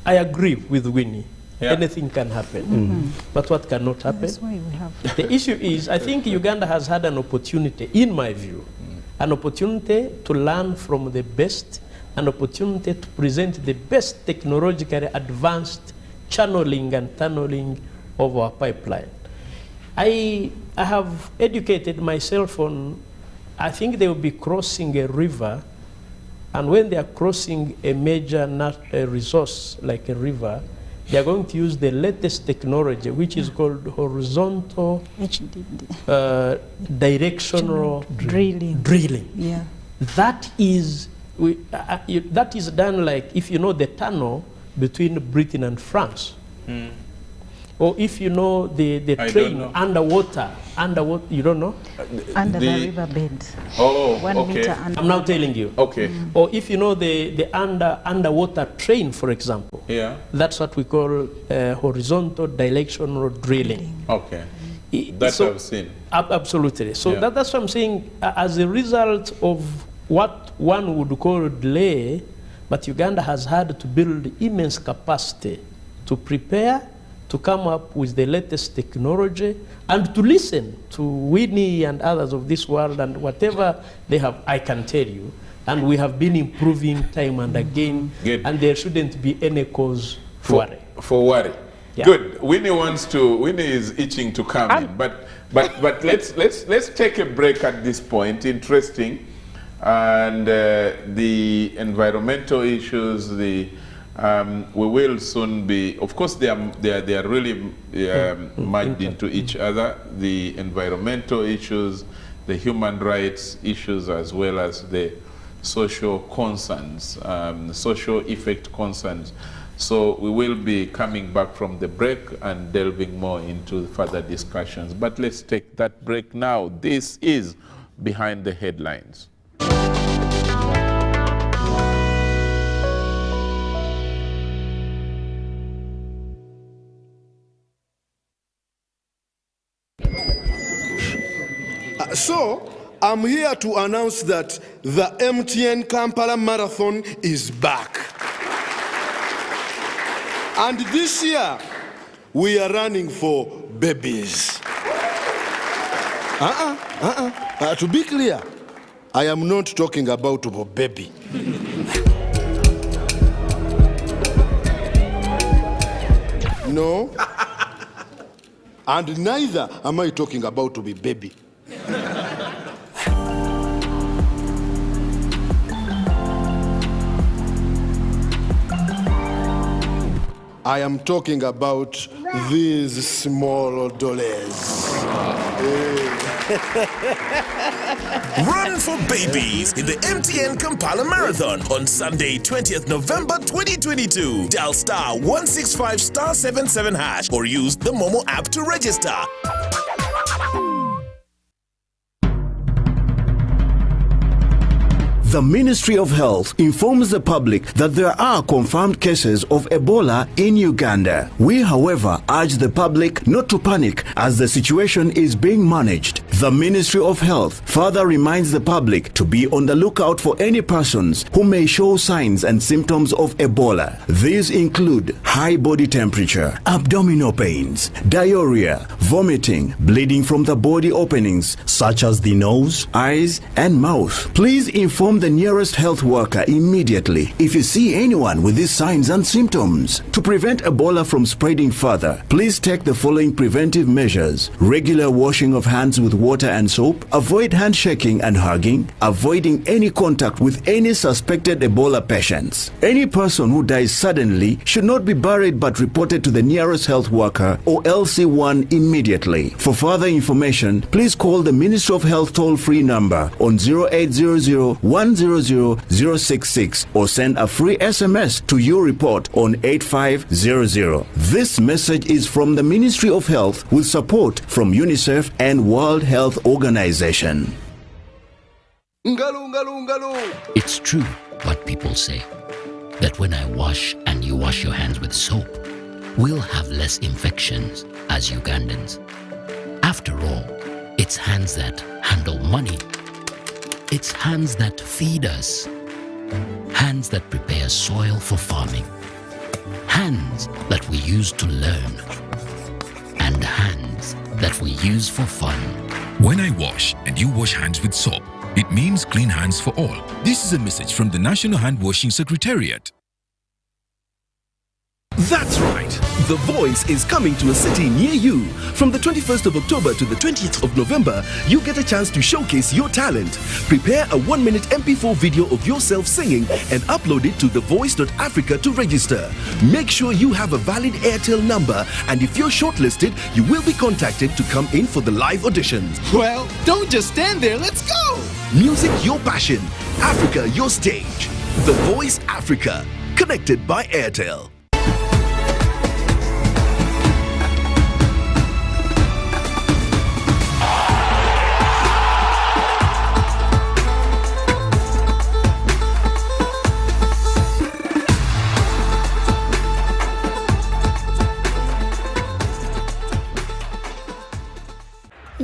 I agree with Winnie. Anything can happen. But what cannot happen? That's why we have. The issue is, I think Uganda has had an opportunity, in my view, an opportunity to learn from the best, an opportunity to present the best technologically advanced channeling and tunneling of our pipeline. I have educated myself on, I think they will be crossing a river, and when they are crossing a major resource like a river, they are going to use the latest technology, which is called horizontal directional drilling. Yeah. That is done like, if you know the tunnel between Britain and France, Or if you know the train underwater, you don't know? Under the riverbed. Oh, 1 okay. meter under. I'm now telling you. Okay. Or if you know the underwater train, for example. Yeah. That's what we call horizontal directional drilling. Okay. That I've seen. Absolutely. So that's what I'm saying. As a result of what one would call delay, but Uganda has had to build immense capacity to prepare, to come up with the latest technology, and to listen to Winnie and others of this world, and whatever they have, I can tell you. And we have been improving time and again, and there shouldn't be any cause for worry. For worry. Yeah. Good. Winnie is itching to come in, but let's take a break at this point. Interesting, and the environmental issues, we will soon be. Of course, they are really merged into each other. The environmental issues, the human rights issues, as well as the social concerns, social effect concerns. So we will be coming back from the break and delving more into further discussions. But let's take that break now. This is Behind the Headlines. So, I'm here to announce that the MTN Kampala Marathon is back. And this year, we are running for babies. To be clear, I am not talking about a baby. No. And neither am I talking about to be baby. I am talking about these small dollars. Run for babies in the MTN Kampala Marathon on Sunday, 20th November 2022. Dial star 165 star 77 hash or use the Momo app to register. The Ministry of Health informs the public that there are confirmed cases of Ebola in Uganda. We, however, urge the public not to panic as the situation is being managed. The Ministry of Health further reminds the public to be on the lookout for any persons who may show signs and symptoms of Ebola. These include high body temperature, abdominal pains, diarrhea, vomiting, bleeding from the body openings such as the nose, eyes, and mouth. Please inform the nearest health worker immediately if you see anyone with these signs and symptoms. To prevent Ebola from spreading further, please take the following preventive measures: regular washing of hands with water and soap, avoid handshaking and hugging, avoiding any contact with any suspected Ebola patients. Any person who dies suddenly should not be buried but reported to the nearest health worker or LC1 immediately. For further information, please call the Ministry of Health toll-free number on 0800-100-066 or send a free SMS to your report on 8500. This message is from the Ministry of Health with support from UNICEF and World Health Organization. It's true what people say, that when I wash and you wash your hands with soap, we'll have less infections as Ugandans. After all, it's hands that handle money. It's hands that feed us. Hands that prepare soil for farming. Hands that we use to learn. And hands that we use for fun. When I wash and you wash hands with soap, it means clean hands for all. This is a message from the National Hand Washing Secretariat. That's right. The Voice is coming to a city near you. From the 21st of October to the 20th of November, you get a chance to showcase your talent. Prepare a 1-minute MP4 video of yourself singing and upload it to thevoice.africa to register. Make sure you have a valid Airtel number, and if you're shortlisted, you will be contacted to come in for the live auditions. Well, don't just stand there, let's go! Music your passion, Africa your stage. The Voice Africa, connected by Airtel.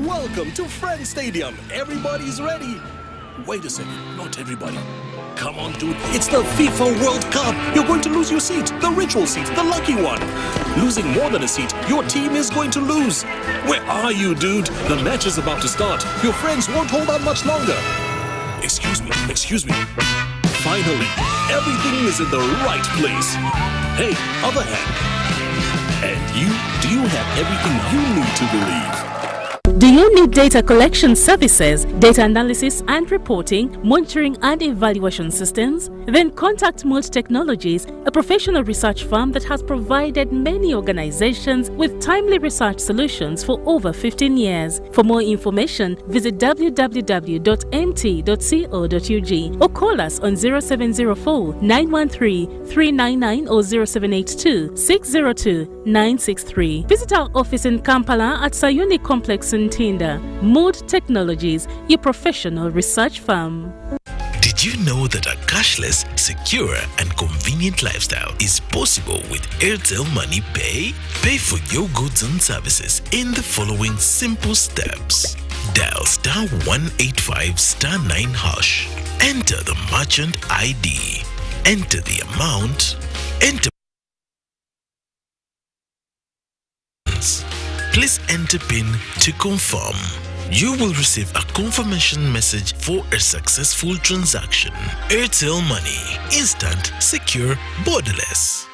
Welcome to Friends Stadium. Everybody's ready. Wait a second, not everybody. Come on, dude. It's the FIFA World Cup. You're going to lose your seat, the ritual seat, the lucky one. Losing more than a seat, your team is going to lose. Where are you, dude? The match is about to start. Your friends won't hold on much longer. Excuse me. Finally, everything is in the right place. Hey, other hand. And you, do you have everything you need to believe? Do you need data collection services, data analysis and reporting, monitoring and evaluation systems? Then contact Mold Technologies, a professional research firm that has provided many organizations with timely research solutions for over 15 years. For more information, visit www.mt.co.ug or call us on 0704 913 399 or 0782 602 963. Visit our office in Kampala at Sayuni Complex in Tinda. Mood Technologies, your professional research firm. Did you know that a cashless, secure and convenient lifestyle is possible with Airtel Money Pay? Pay for your goods and services in the following simple steps. Dial *185 *9 hash. Enter the merchant ID. Enter the amount. Enter. Please enter PIN to confirm. You will receive a confirmation message for a successful transaction. Airtel Money. Instant, secure, borderless.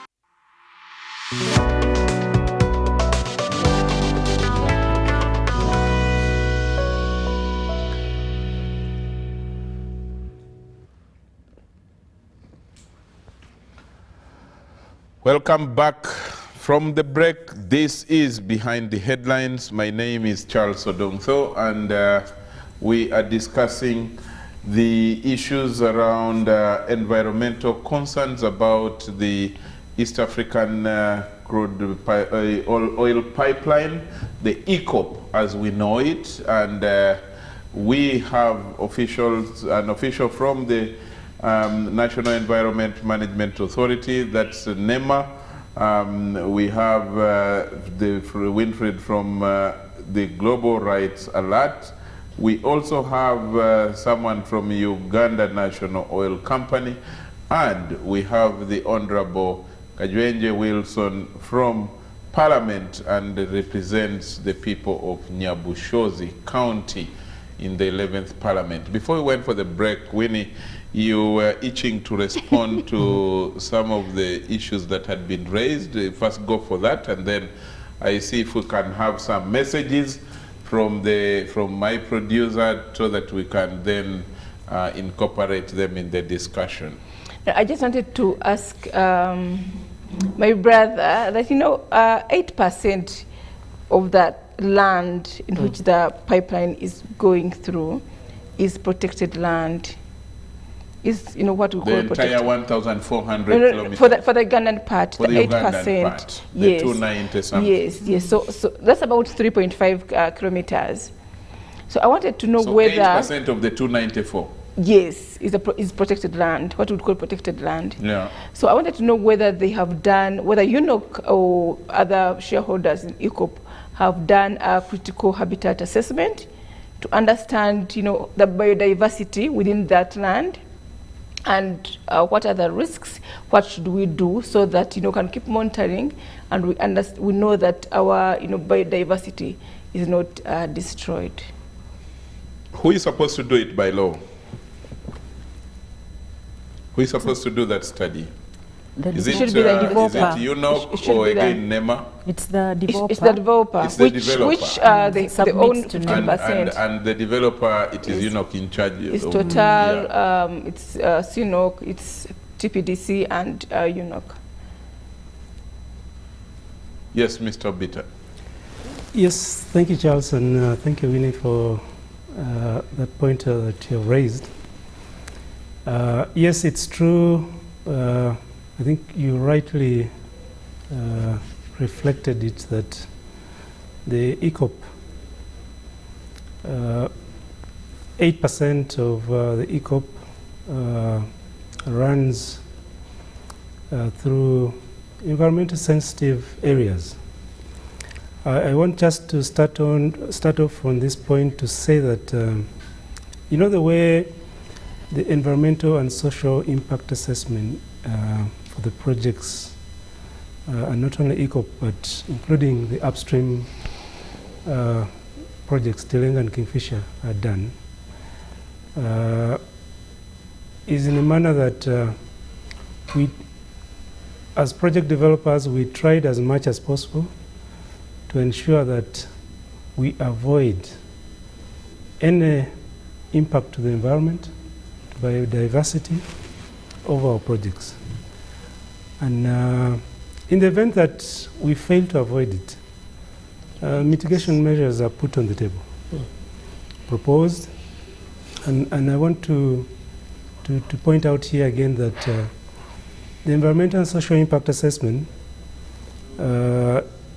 Welcome back from the break. This is Behind the Headlines. My name is Charles Odongtho, and we are discussing the issues around environmental concerns about the East African crude oil pipeline, the ECOP as we know it, and we have an official from the National Environment Management Authority, that's NEMA. We have Winfried from the Global Rights Alert. We also have someone from Uganda National Oil Company, and we have the Honorable Kajwenje Wilson from Parliament, and represents the people of Nyabushozi County in the 11th Parliament. Before we went for the break, Winnie, you were itching to respond to some of the issues that had been raised. First go for that, and then I see if we can have some messages from my producer so that we can then incorporate them in the discussion. I just wanted to ask my brother that, 8% of that land in which the pipeline is going through is protected land. Is what we call the entire 1,400 kilometers for the Ugandan part, for the 8%. Part, yes, the 290 something. Yes. So that's about 3.5 kilometers. So I wanted to know whether 8% of the 294. Yes, is protected land, what we would call protected land. Yeah. So I wanted to know whether they have done, whether UNOC or other shareholders in ECOP have done a critical habitat assessment to understand, the biodiversity within that land, and what are the risks, what should we do so that, can keep monitoring, and we know that our, biodiversity is not destroyed. Who is supposed to do it by law? Who is supposed to do that study? Is it UNOC or again NEMA? It's the developer. It's the developer. It's the developer. Which they own 10%. And the developer, it is UNOC in charge. It's Total, it's CNOC, it's TPDC, and UNOC. Yes, Mr. Bitter. Yes, thank you, Charles, and thank you, Winnie, for that point that you raised. Yes, it's true. I think you rightly reflected it that the ECOP, 8% of the ECOP runs through environmentally sensitive areas. I want just to start off on this point to say that, you know, the way the environmental and social impact assessment for the projects and not only ECOP but including the upstream projects Telenga and Kingfisher are done is in a manner that we, as project developers, we tried as much as possible to ensure that we avoid any impact to the environment, to biodiversity, of our projects. And in the event that we fail to avoid it, mitigation measures are put on the table, proposed, and I want to point out here again that the environmental and social impact assessment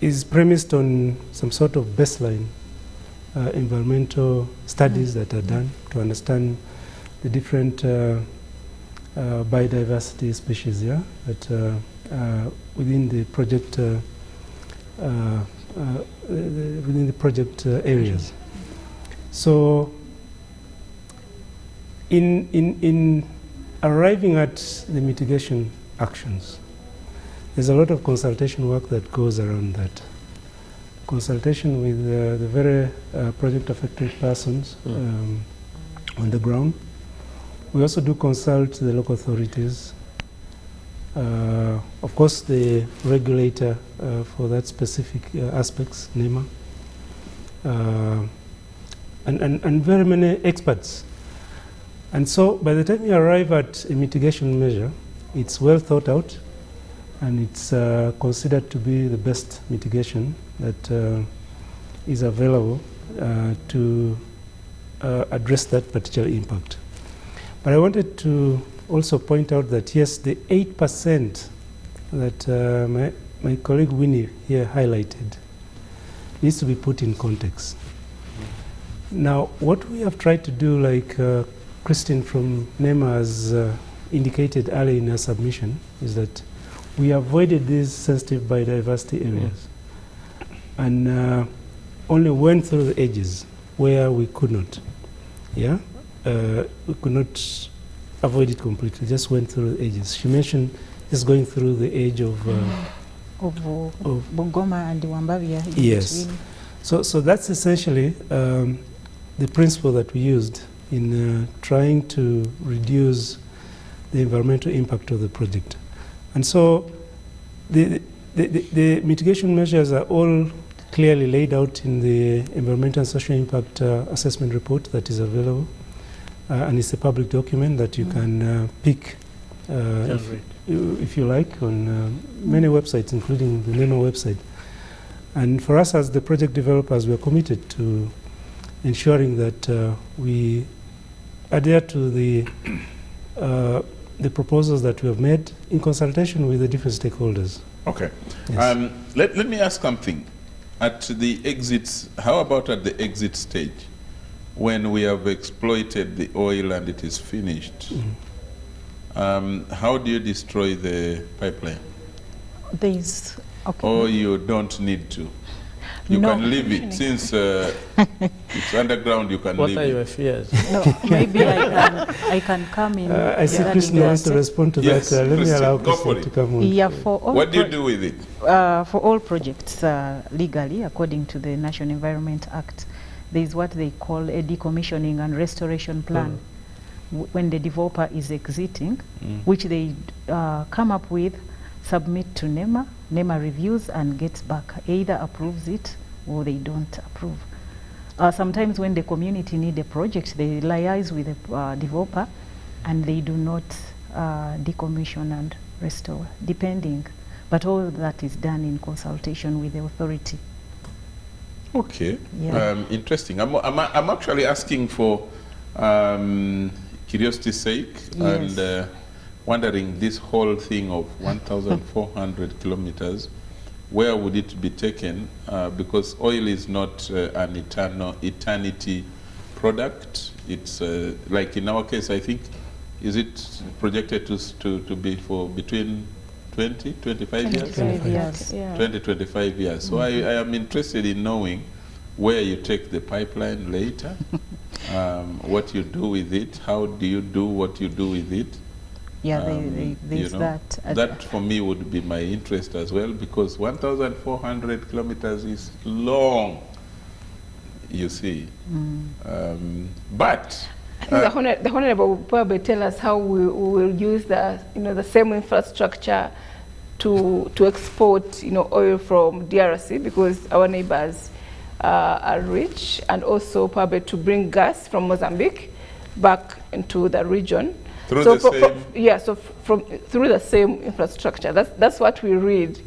is premised on some sort of baseline environmental studies that are done to understand the different biodiversity species, yeah, that within the project areas. So in arriving at the mitigation actions, there's a lot of consultation work that goes around that. Consultation with the very project affected persons on the ground. We also do consult the local authorities. Of course, the regulator for that specific aspects, NEMA, and very many experts. And so by the time you arrive at a mitigation measure, it's well thought out and it's considered to be the best mitigation that is available to address that particular impact. But I wanted to also point out that yes, the 8% that my colleague Winnie here highlighted needs to be put in context. Now, what we have tried to do, like Christine from NEMA has indicated early in her submission, is that we avoided these sensitive biodiversity areas and only went through the edges where we could not. Yeah, we could not avoid it completely, just went through the edges. She mentioned just going through the edge of Bungoma and Wambavia. Yes. So that's essentially the principle that we used in trying to reduce the environmental impact of the project. And so the mitigation measures are all clearly laid out in the environmental and social impact assessment report that is available. And it's a public document that you can pick if you like on many websites, including the NEMA website. And for us as the project developers, we are committed to ensuring that we adhere to the proposals that we have made in consultation with the different stakeholders. Okay. Yes. Let me ask something. At the exits, how about at the exit stage? When we have exploited the oil and it is finished, how do you destroy the pipeline? Or you don't need to? You can leave it. Since it's underground, you can leave it. What are your fears? No, maybe I can come in. I see Christine wants to respond to that. Let me allow Christine to come on. Yeah, for all what do you do with it? For all projects, legally, according to the National Environment Act, there is what they call a decommissioning and restoration plan. When the developer is exiting, which they come up with, submit to NEMA. NEMA reviews and gets back, either approves it or they don't approve. Sometimes when the community need a project, they liaise with the developer and they do not decommission and restore, depending. But all that is done in consultation with the authority. Okay, yeah. Interesting. I'm actually asking for curiosity's sake, yes. And wondering this whole thing of 1,400 kilometers, where would it be taken? Because oil is not an eternity product. It's like in our case, I think, is it projected to be for between 20, 25 years? 25 years. Yeah. 20, 25 years. So I am interested in knowing where you take the pipeline later, what you do with it, how do you do what you do with it. Yeah, there's you know, that. That for me would be my interest as well, because 1,400 kilometers is long, you see. But I think the Honorable will probably tell us how we will use the same infrastructure to export oil from DRC, because our neighbors are rich, and also probably to bring gas from Mozambique back into the region. Through so the same? Through the same infrastructure. That's what we read.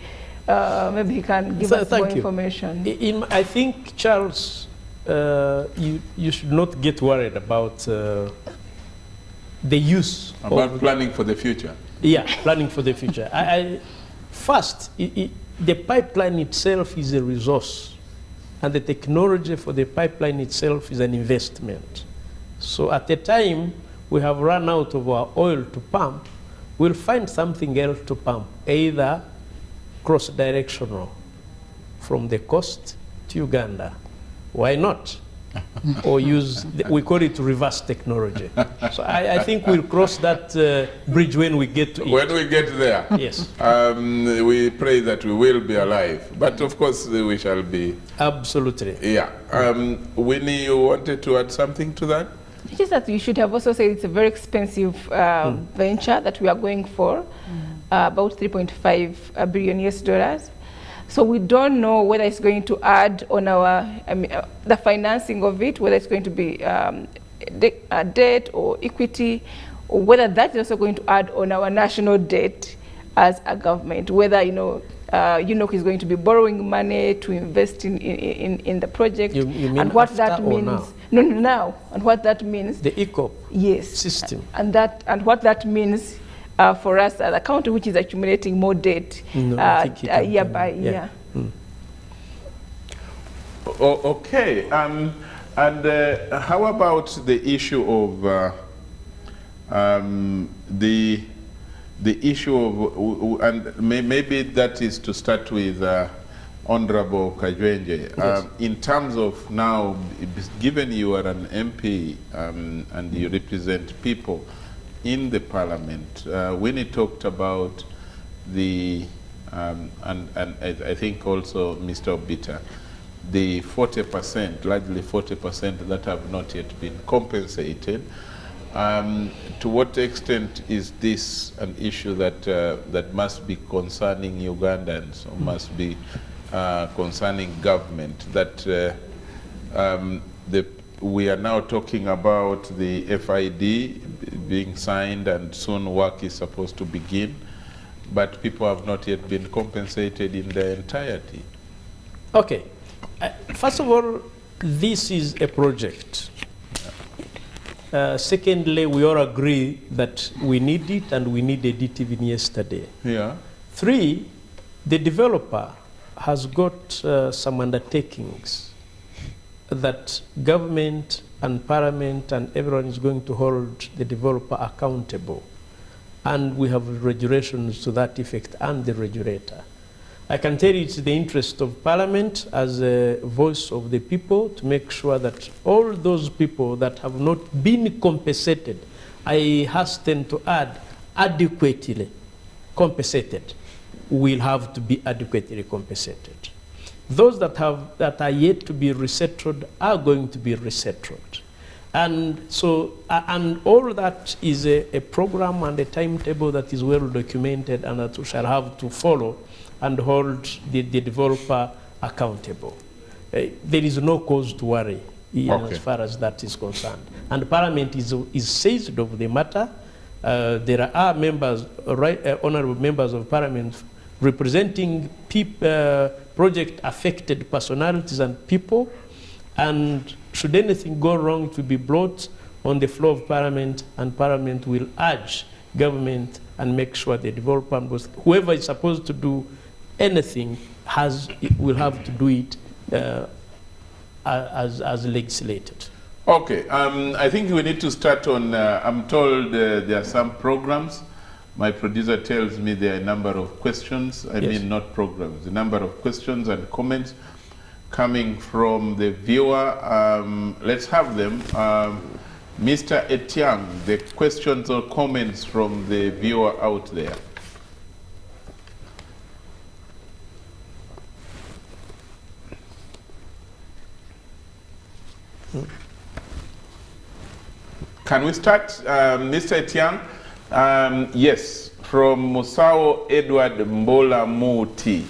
Maybe he can give us more information. I think, Charles, you should not get worried about the use. About planning for the future. Yeah, planning for the future. First, the pipeline itself is a resource, and the technology for the pipeline itself is an investment. So at the time we have run out of our oil to pump, we'll find something else to pump, either cross-directional from the coast to Uganda. Why not? Or use, we call it reverse technology. So I think we'll cross that bridge when we get to it. When we get there. Yes. We pray that we will be alive, but of course we shall be. Absolutely. Yeah. Winnie, you wanted to add something to that? Just that you should have also said it's a very expensive venture that we are going for, about $3.5 billion US. So we don't know whether it's going to add on our, the financing of it, whether it's going to be debt or equity, or whether that's also going to add on our national debt as a government, whether, UNOC is going to be borrowing money to invest in the project, you mean and what that means. Now? No, now, and what that means. The ECOP system. And what that means for us as a country, which is accumulating more debt year by year. Okay, and how about the issue of the issue of, and maybe that is to start with Honorable Kajwenje. Yes. In terms of now, given you are an MP and you represent people in the parliament, when he talked about the, and I think also Mr. Obita, the 40%, largely 40% that have not yet been compensated, to what extent is this an issue that that must be concerning Ugandans, or must be concerning government, that we are now talking about the FID being signed and soon work is supposed to begin, but people have not yet been compensated in their entirety? Okay. First of all, this is a project. Secondly, we all agree that we need it, and we needed it even yesterday. Yeah. 3, the developer has got some undertakings that government and parliament and everyone is going to hold the developer accountable. And we have regulations to that effect, and the regulator. I can tell you it's the interest of Parliament as a voice of the people to make sure that all those people that have not been compensated, I hasten to add, adequately compensated, will have to be adequately compensated. Those that are yet to be resettled are going to be resettled. And so, and all that is a program and a timetable that is well documented, and that we shall have to follow and hold the developer accountable. There is no cause to worry as far as that is concerned. And Parliament is seized of the matter. There are members, honorable members of Parliament representing project-affected personalities and people, and should anything go wrong, to be brought on the floor of Parliament, and Parliament will urge government and make sure the developer, whoever is supposed to do anything, will have to do it as legislated. Okay, I think we need to start on, I'm told there are some programs My producer tells me there are a number of questions, I mean not programs, a number of questions and comments coming from the viewer. Let's have them. Mr. Etiang, the questions or comments from the viewer out there. Can we start, Mr. Etiang? Yes, from Musao Edward Mbola Muti.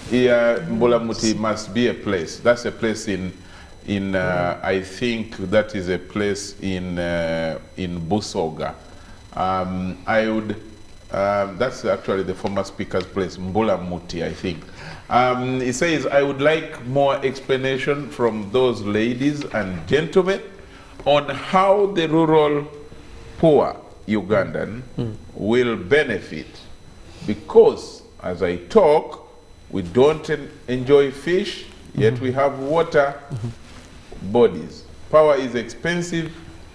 Here, Mbola Muti must be a place. That's a place in I think that is a place in Busoga. I would, that's actually the former speaker's place, Mbola Muti, I think. He says, I would like more explanation from those ladies and gentlemen on how the rural poor Ugandan will benefit, because as I talk, we don't enjoy fish, yet we have water bodies. Power is expensive,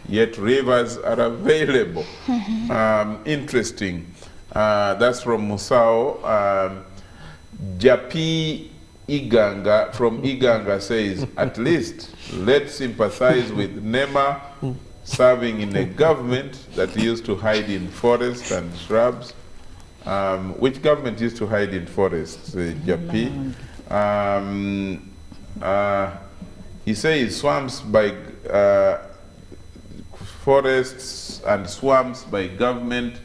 yet rivers are available. Interesting. That's from Musao. Japi Iganga from Iganga says, at least let's sympathize with NEMA serving in a government that used to hide in forests and shrubs. Which government used to hide in forests, Japi? He says swamps by forests and swamps by government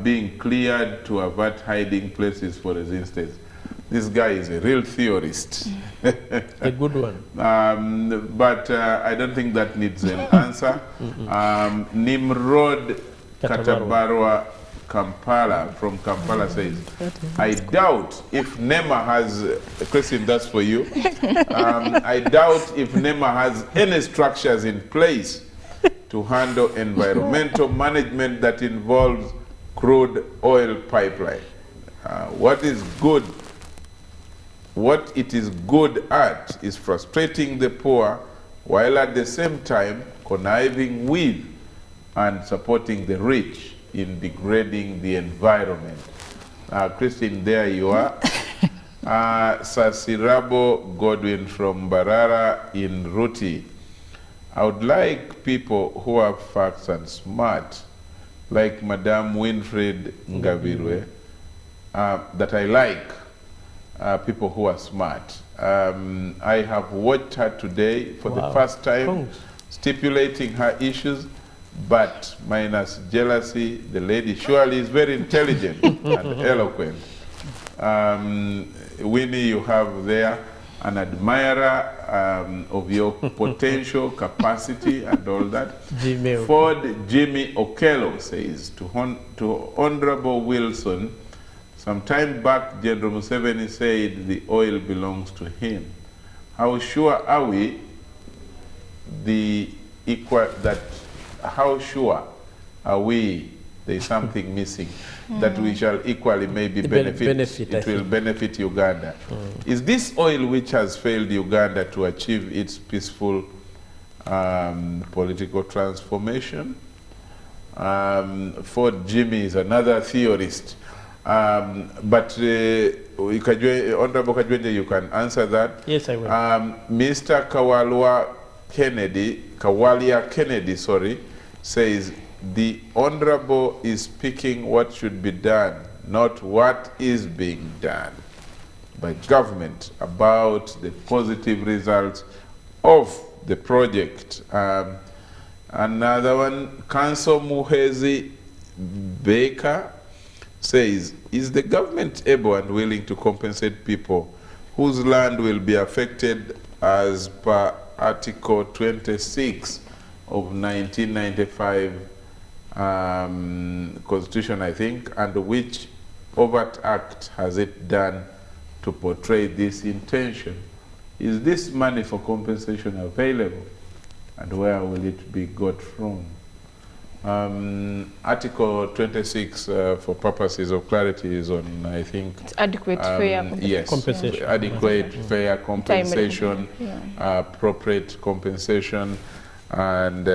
being cleared to avert hiding places for resistance. This guy is a real theorist. A good one. But I don't think that needs an answer. Nimrod Katabarwa Kampala from Kampala says, I doubt if NEMA has, a question that's for you, I doubt if NEMA has any structures in place to handle environmental management that involves crude oil pipeline. What it is good at is frustrating the poor, while at the same time conniving with and supporting the rich in degrading the environment. Christine, there you are. Sasirabo Godwin from Barara in Ruti. I would like people who are facts and smart, like Madame Winfred Ngabirwe, that I like. People who are smart. I have watched her today for the first time, stipulating her issues, but minus jealousy. The lady surely is very intelligent and eloquent. Winnie, you have there an admirer of your potential capacity and all that. Ford Jimmy Okello says, to Honorable Wilson, some time back, General Museveni said the oil belongs to him. How sure are we how sure are we there's something missing that we shall equally maybe benefit, it will benefit Uganda? Is this oil which has failed Uganda to achieve its peaceful political transformation? Ford Jimmy is another theorist. But Honorable Kajwenje, you can answer that. Yes, I will. Mr. Kawalia Kennedy, says the Honorable is speaking what should be done, not what is being done by government about the positive results of the project. Another one, Council Muhezi Baker, says, is the government able and willing to compensate people whose land will be affected as per Article 26 of 1995 Constitution, I think, and which overt act has it done to portray this intention? Is this money for compensation available, and where will it be got from? Article 26, for purposes of clarity, is on, I think, it's adequate, fair compensation. Yes, adequate, fair compensation, appropriate compensation, and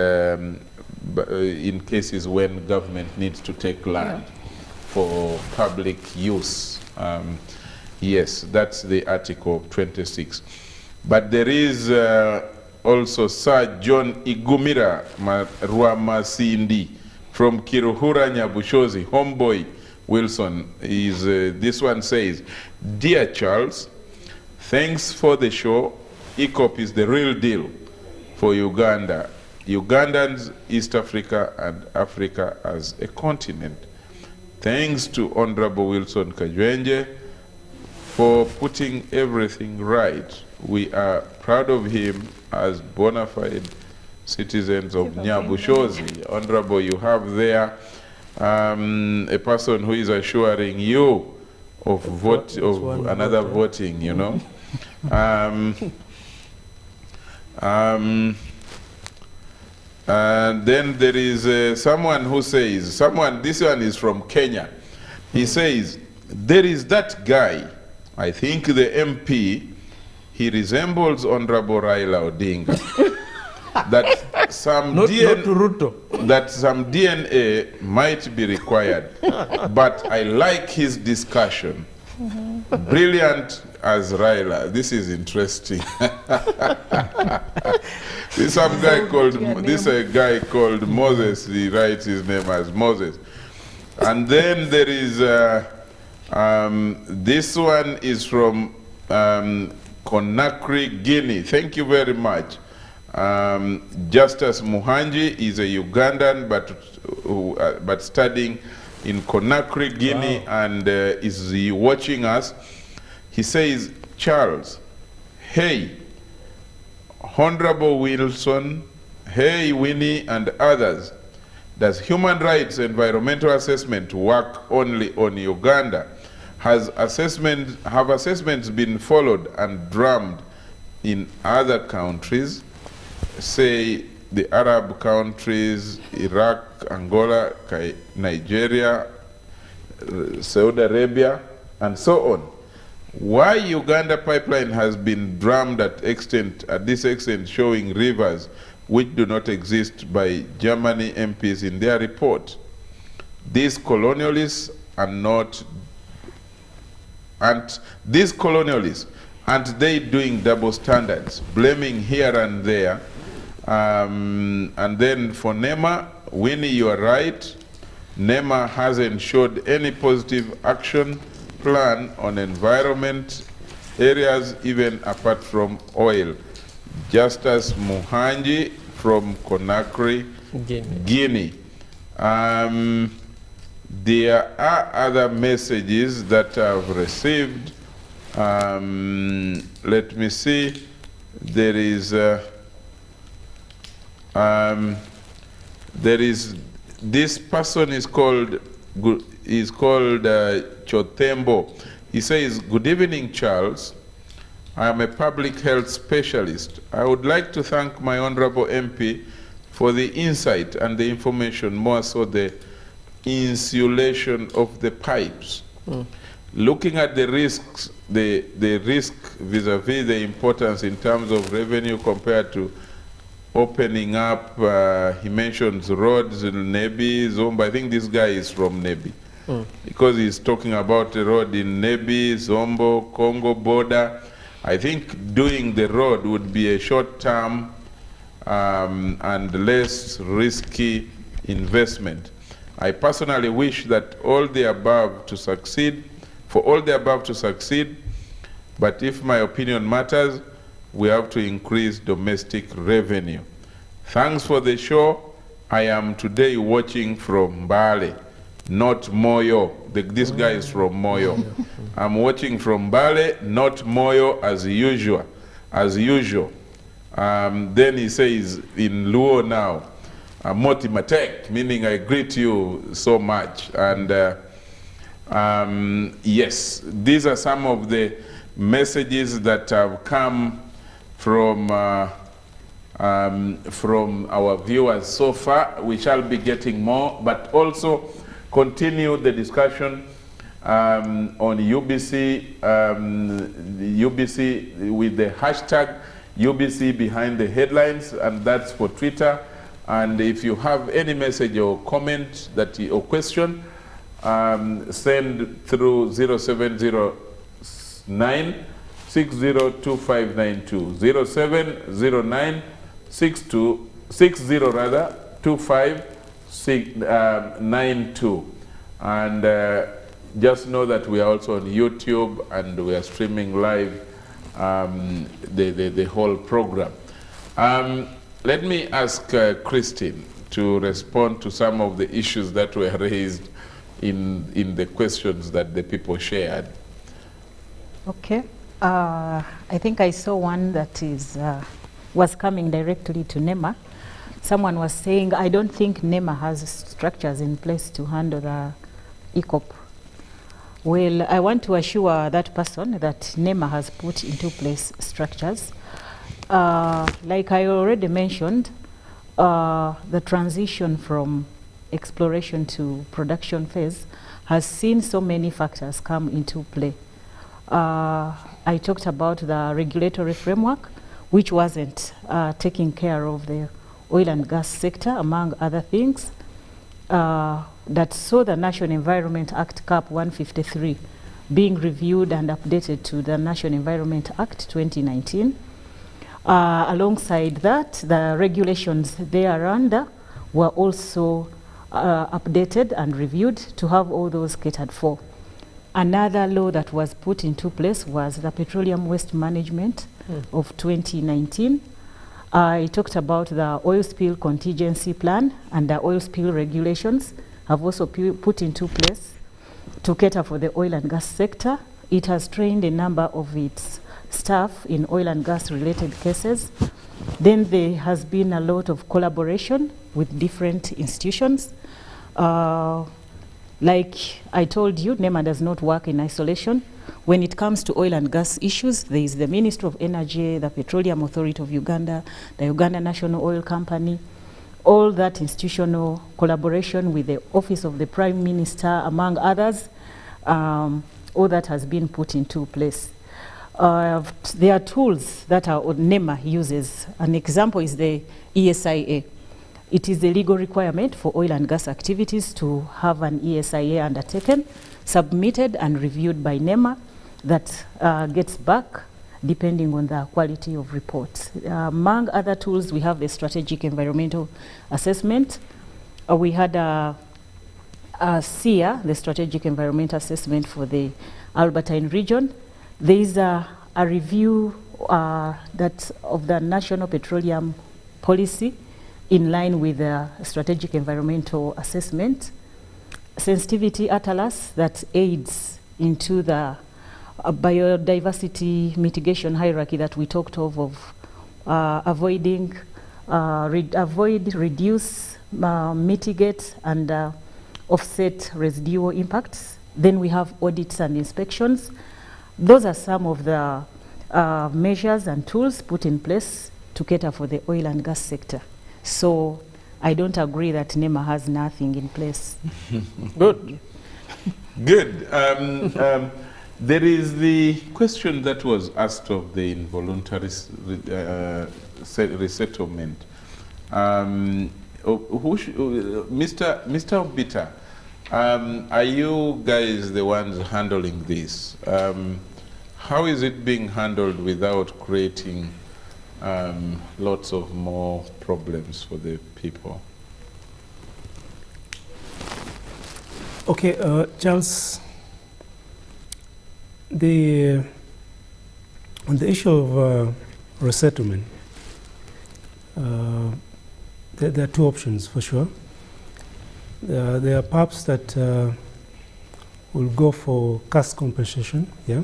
in cases when government needs to take land for public use. Yes, that's the Article 26. But there is also Sir John Igumira Rwamasindi from Kiruhura Nyabushozi, Homeboy Wilson. This one says, "Dear Charles, thanks for the show. ECOP is the real deal for Uganda, Ugandans, East Africa, and Africa as a continent. Thanks to Honorable Wilson Kajwenje for putting everything right. We are proud of him as bona fide citizens of Nyabushozi." Honorable, you have there a person who is assuring you of another voting, you know. And then there is someone who says, this one is from Kenya. He says, "There is that guy, I think the MP, he resembles Honorable Raila Odinga. That some DNA might be required, but I like his discussion. Brilliant as Raila." This is interesting. This a guy called Moses. He writes his name as Moses. And then there is this one is from Conakry, Guinea. Thank you very much. Justus Muhanji is a Ugandan, but studying in Conakry, Guinea, and is watching us. He says, "Charles, hey, Honorable Wilson, hey, Winnie, and others, does human rights environmental assessment work only on Uganda? Have assessments been followed and drummed in other countries, say the Arab countries, Iraq, Angola, Nigeria, Saudi Arabia, and so on? Why Uganda pipeline has been drummed at this extent, showing rivers which do not exist by Germany MPs in their report? These colonialists aren't they doing double standards, blaming here and there? And then for NEMA, Winnie, you are right. NEMA hasn't showed any positive action plan on environment areas, even apart from oil. Justus Muhanji from Conakry, Guinea. There are other messages that I've received. Let me see. There is this person is called Chotembo. He says, "Good evening, Charles. I am a public health specialist. I would like to thank my honorable MP for the insight and the information, more so the insulation of the pipes. Looking at the risks, the risk vis-a-vis the importance in terms of revenue compared to opening up, he mentions roads in Nebi, Zomba. I think this guy is from Nebi. Because he's talking about a road in Nebi, Zombo, Congo border. I think doing the road would be a short-term and less risky investment. I personally wish that all the above to succeed, but if my opinion matters, we have to increase domestic revenue. Thanks for the show. I am today watching from Mbale, not Moyo. This guy is from Moyo. I'm watching from Mbale, not Moyo, as usual. Then he says in Luo now, Moti Matek, meaning I greet you so much. And yes, these are some of the messages that have come from our viewers so far. We shall be getting more, but also continue the discussion on UBC, UBC with the hashtag UBC behind the headlines, and that's for Twitter. And if you have any message or comment or question, send through 0709 602592, 0709 2592. And just know that we are also on YouTube and we are streaming live the whole program. Let me ask Christine to respond to some of the issues that were raised in the questions that the people shared. Okay. I think I saw one that was coming directly to NEMA. Someone was saying, I don't think NEMA has structures in place to handle the ECOP. Well, I want to assure that person that NEMA has put into place structures. Like I already mentioned, the transition from exploration to production phase has seen so many factors come into play. I talked about the regulatory framework, which wasn't taking care of the oil and gas sector, among other things, that saw the National Environment Act CAP 153 being reviewed and updated to the National Environment Act 2019. Alongside that, the regulations thereunder were also updated and reviewed to have all those catered for. Another law that was put into place was the Petroleum Waste Management of 2019. I talked about the oil spill contingency plan, and the oil spill regulations have also put into place to cater for the oil and gas sector. It has trained a number of its staff in oil and gas related cases. Then there has been a lot of collaboration with different institutions. Like I told you, NEMA does not work in isolation. When it comes to oil and gas issues, there is the Ministry of Energy, the Petroleum Authority of Uganda, the Uganda National Oil Company, all that institutional collaboration with the Office of the Prime Minister, among others, all that has been put into place. There are tools that our NEMA uses. An example is the ESIA. It is a legal requirement for oil and gas activities to have an ESIA undertaken, submitted and reviewed by NEMA that gets back depending on the quality of reports. Among other tools, we have the strategic environmental assessment. We had a SEA, the strategic environmental assessment for the Albertine region. There is a review that of the National Petroleum Policy in line with the strategic environmental assessment. Sensitivity atlas that aids into the biodiversity mitigation hierarchy that we talked of avoid, reduce, mitigate, and offset residual impacts. Then we have audits and inspections. Those are some of the measures and tools put in place to cater for the oil and gas sector. So I don't agree that NEMA has nothing in place. Good. Good. There is the question that was asked of the involuntary resettlement. Mr. Obita, are you guys the ones handling this? How is it being handled without creating lots of more problems for the people? Okay, Charles, on the issue of resettlement, there are two options for sure. There are PAPs that will go for cash compensation, yeah,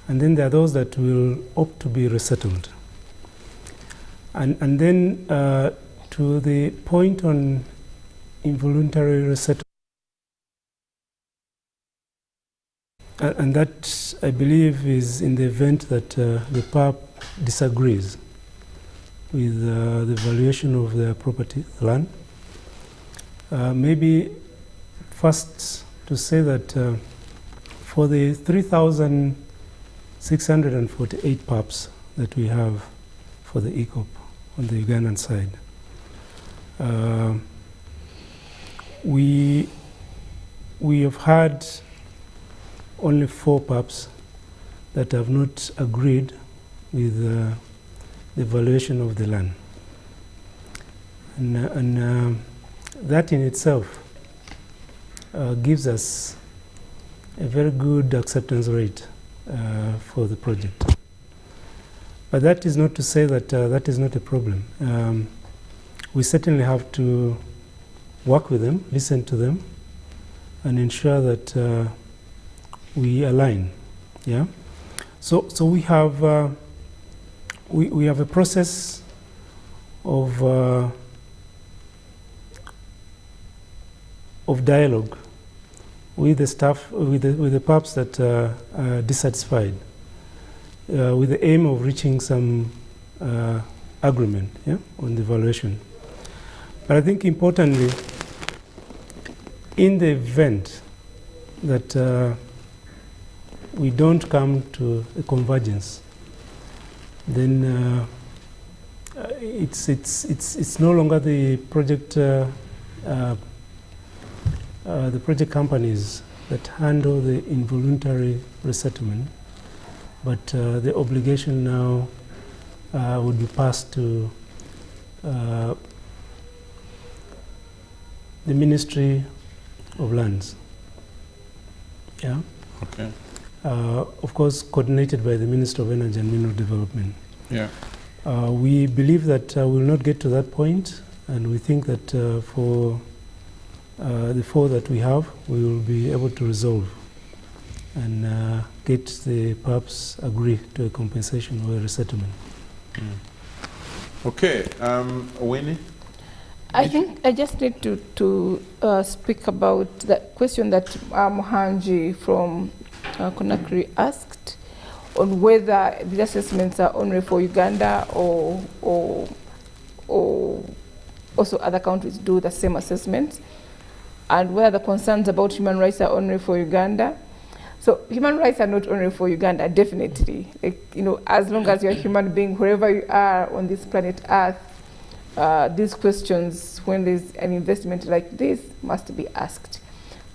and then there are those that will opt to be resettled. And then to the point on involuntary resettlement, and that I believe is in the event that the PAP disagrees with the valuation of their property, land. Maybe first to say that for the 3,648 PAPs that we have for the ECOP on the Ugandan side, We have had only 4 PAPs that have not agreed with the valuation of the land. And that in itself gives us a very good acceptance rate for the project. But that is not to say that that is not a problem. We certainly have to work with them, listen to them, and ensure that we align. Yeah. So we have a process of dialogue with the staff, with the PAPs that are dissatisfied, with the aim of reaching some agreement, yeah, on the valuation. But I think importantly, in the event that we don't come to a convergence, then it's no longer the project companies that handle the involuntary resettlement, but the obligation now would be passed to the Ministry of Lands. Yeah. Okay. Of course, coordinated by the Minister of Energy and Mineral Development. Yeah. We believe that we will not get to that point, and we think that for the 4 that we have, we will be able to resolve and get the PAPs agree to a compensation or a resettlement. Okay, Winnie? I think I just need to speak about the question that Mohanji from Conakry asked on whether the assessments are only for Uganda or also other countries do the same assessments, and where the concerns about human rights are only for Uganda. So human rights are not only for Uganda, definitely. Like, you know, as long as you're a human being, wherever you are on this planet Earth, these questions, when there's an investment like this, must be asked.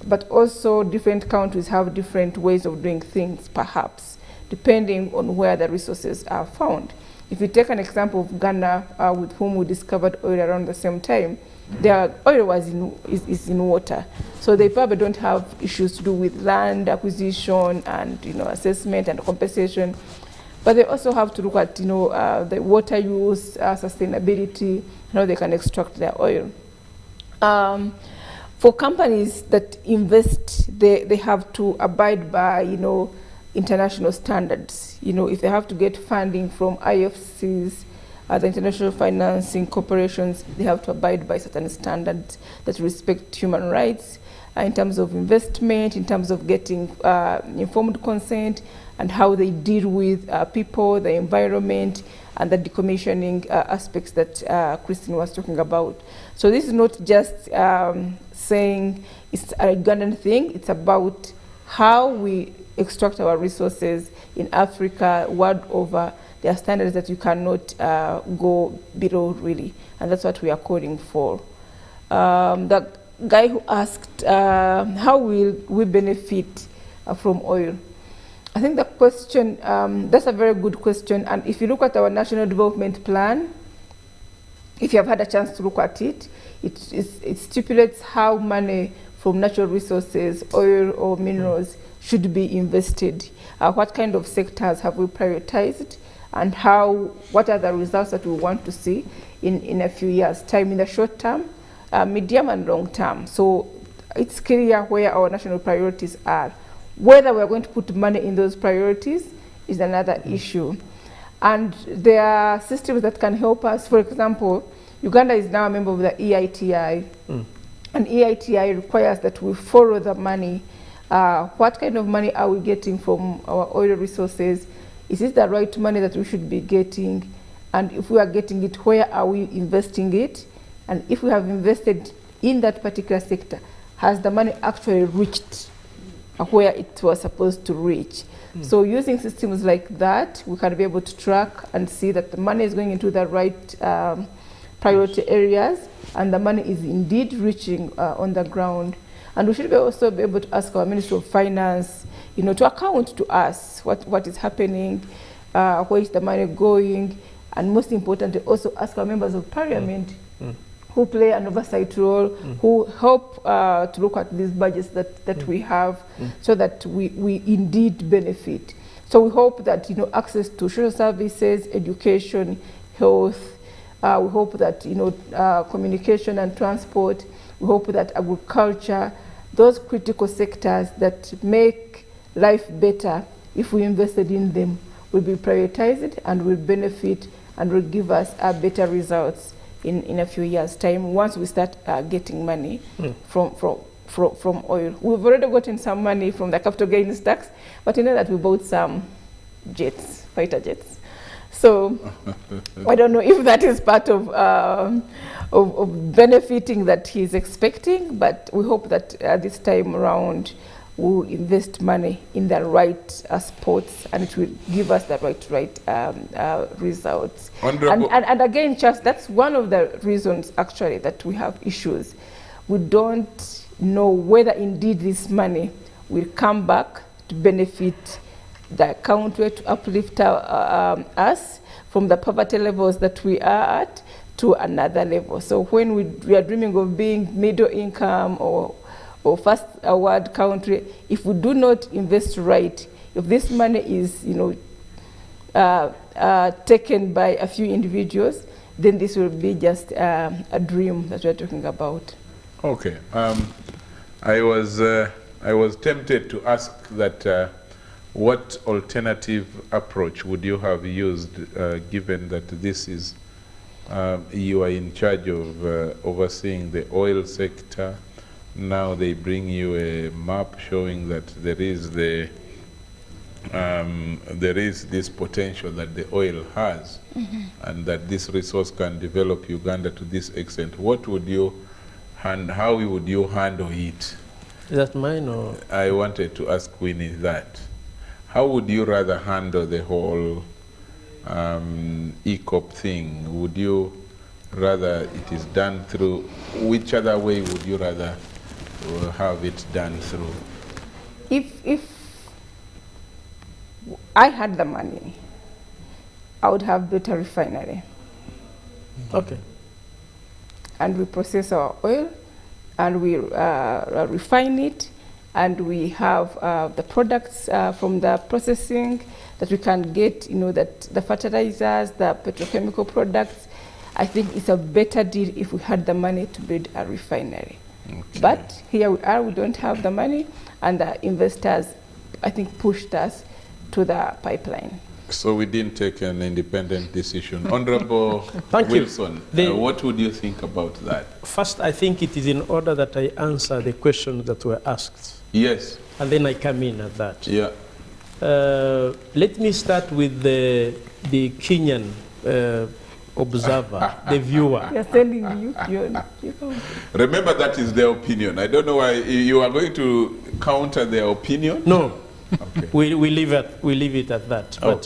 But also different countries have different ways of doing things, perhaps, depending on where the resources are found. If you take an example of Ghana, with whom we discovered oil around the same time, their oil is in water. So they probably don't have issues to do with land acquisition and, you know, assessment and compensation. But they also have to look at, you know, the water use, sustainability, how they can extract their oil. For companies that invest, they have to abide by, you know, international standards. You know, if they have to get funding from IFCs, the international financing corporations, they have to abide by certain standards that respect human rights in terms of investment, in terms of getting informed consent, and how they deal with people, the environment, and the decommissioning aspects that Christine was talking about. So this is not just saying it's a Ugandan thing, it's about how we extract our resources in Africa, world over. There are standards that you cannot go below, really, and that's what we are calling for. The guy who asked, how will we benefit from oil? I think the question, that's a very good question, and if you look at our National Development Plan, if you have had a chance to look at it, it stipulates how money from natural resources, oil or minerals, should be invested. What kind of sectors have we prioritized, and what are the results that we want to see in a few years' time, in the short term, medium and long term. So it's clear where our national priorities are. Whether we're going to put money in those priorities is another issue. And there are systems that can help us. For example, Uganda is now a member of the EITI, and EITI requires that we follow the money. What kind of money are we getting from our oil resources? Is it the right money that we should be getting? And if we are getting it, where are we investing it? And if we have invested in that particular sector, has the money actually reached where it was supposed to reach? So using systems like that, we can be able to track and see that the money is going into the right priority areas, and the money is indeed reaching on the ground. And we should also be able to ask our Ministry of Finance, to account to us what is happening, where is the money going, and most importantly, also ask our members of parliament who play an oversight role, who help to look at these budgets that we have, so that we indeed benefit. So we hope that access to social services, education, health, we hope that communication and transport, we hope that agriculture, those critical sectors that make life better, if we invested in them, will be prioritized and will benefit and will give us better results in a few years' time once we start getting money from oil. We've already gotten some money from the capital gains tax, but you know that we bought some jets, fighter jets. So I don't know if that is part of benefiting that he's expecting, but we hope that this time around we'll invest money in the right spots, and it will give us the right results. And again, Charles, that's one of the reasons actually that we have issues. We don't know whether indeed this money will come back to benefit the country, to uplift us from the poverty levels that we are at to another level. So when we are dreaming of being middle income or first world country, if we do not invest right, if this money is taken by a few individuals, then this will be just a dream that we're talking about. Okay. I was tempted to ask that what alternative approach would you have used, given that this is you are in charge of overseeing the oil sector. Now they bring you a map showing that there is this potential that the oil has, and that this resource can develop Uganda to this extent. What would you how would you handle it? Is that mine or? I wanted to ask Winnie that. How would you rather handle the whole ECOP thing? Would you rather it is done through, which other way would you rather have it done through? If I had the money, I would have built a refinery. Okay. And we process our oil, and we refine it, and we have the products from the processing that we can get, that the fertilizers, the petrochemical products. I think it's a better deal if we had the money to build a refinery. Okay. But here we are, we don't have the money, and the investors, I think, pushed us to the pipeline. So we didn't take an independent decision. Honorable Wilson, what would you think about that? First, I think it is in order that I answer the questions that were asked. Yes. And then I come in at that. Yeah. Let me start with the Kenyan observer, the viewer. You're sending you. Remember, that is their opinion. I don't know why you are going to counter their opinion. No. Okay. We leave it at that. But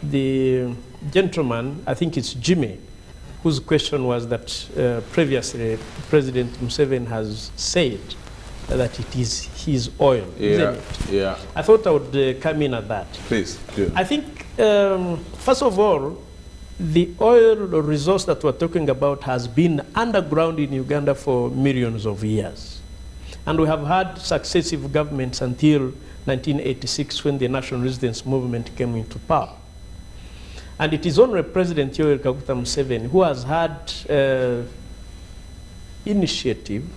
the gentleman, I think it's Jimmy, whose question was that previously President Museveni has said that it is his oil, isn't it? Yeah. I thought I would come in at that. Please do. I think, first of all, the oil resource that we're talking about has been underground in Uganda for millions of years. And we have had successive governments until 1986, when the National Resistance Movement came into power. And it is only President Yoweri Kaguta Museveni who has had initiative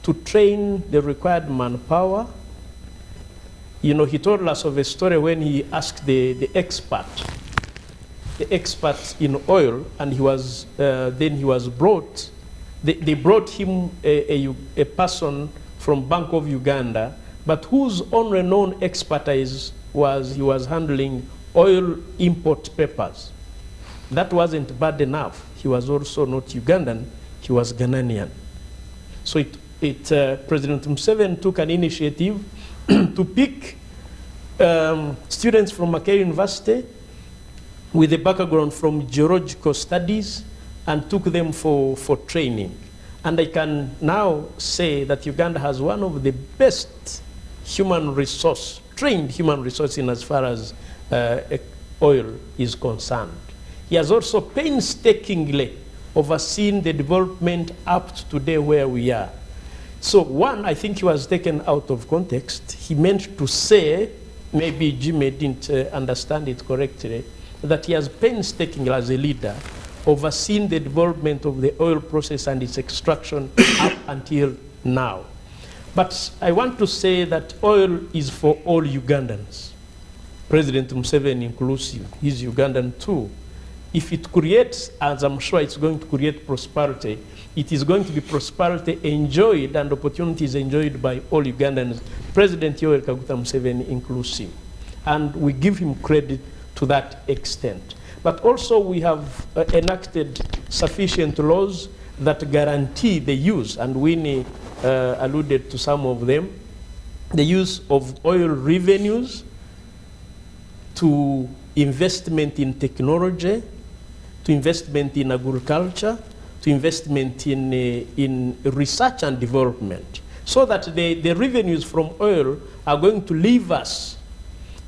to train the required manpower. He told us of a story when he asked the experts in oil, and he was then he was brought. They brought him a person from Bank of Uganda, but whose only known expertise was he was handling oil import papers. That wasn't bad enough. He was also not Ugandan, he was Ghanaian. So President Museveni took an initiative to pick students from Makerere University with a background from geological studies and took them for training. And I can now say that Uganda has one of the best trained human resource in as far as oil is concerned. He has also painstakingly overseen the development up to today where we are. So one, I think he was taken out of context. He meant to say, maybe Jimmy didn't understand it correctly, that he has painstakingly as a leader overseen the development of the oil process and its extraction up until now. But I want to say that oil is for all Ugandans. President Museveni inclusive, he's Ugandan too. If it creates, as I'm sure it's going to create prosperity, it is going to be prosperity enjoyed and opportunities enjoyed by all Ugandans, President Yoweri Kaguta Museveni inclusive. And we give him credit to that extent. But also we have enacted sufficient laws that guarantee the use, and Winnie alluded to some of them, the use of oil revenues to investment in technology, to investment in agriculture, to investment in research and development, so that the revenues from oil are going to leave us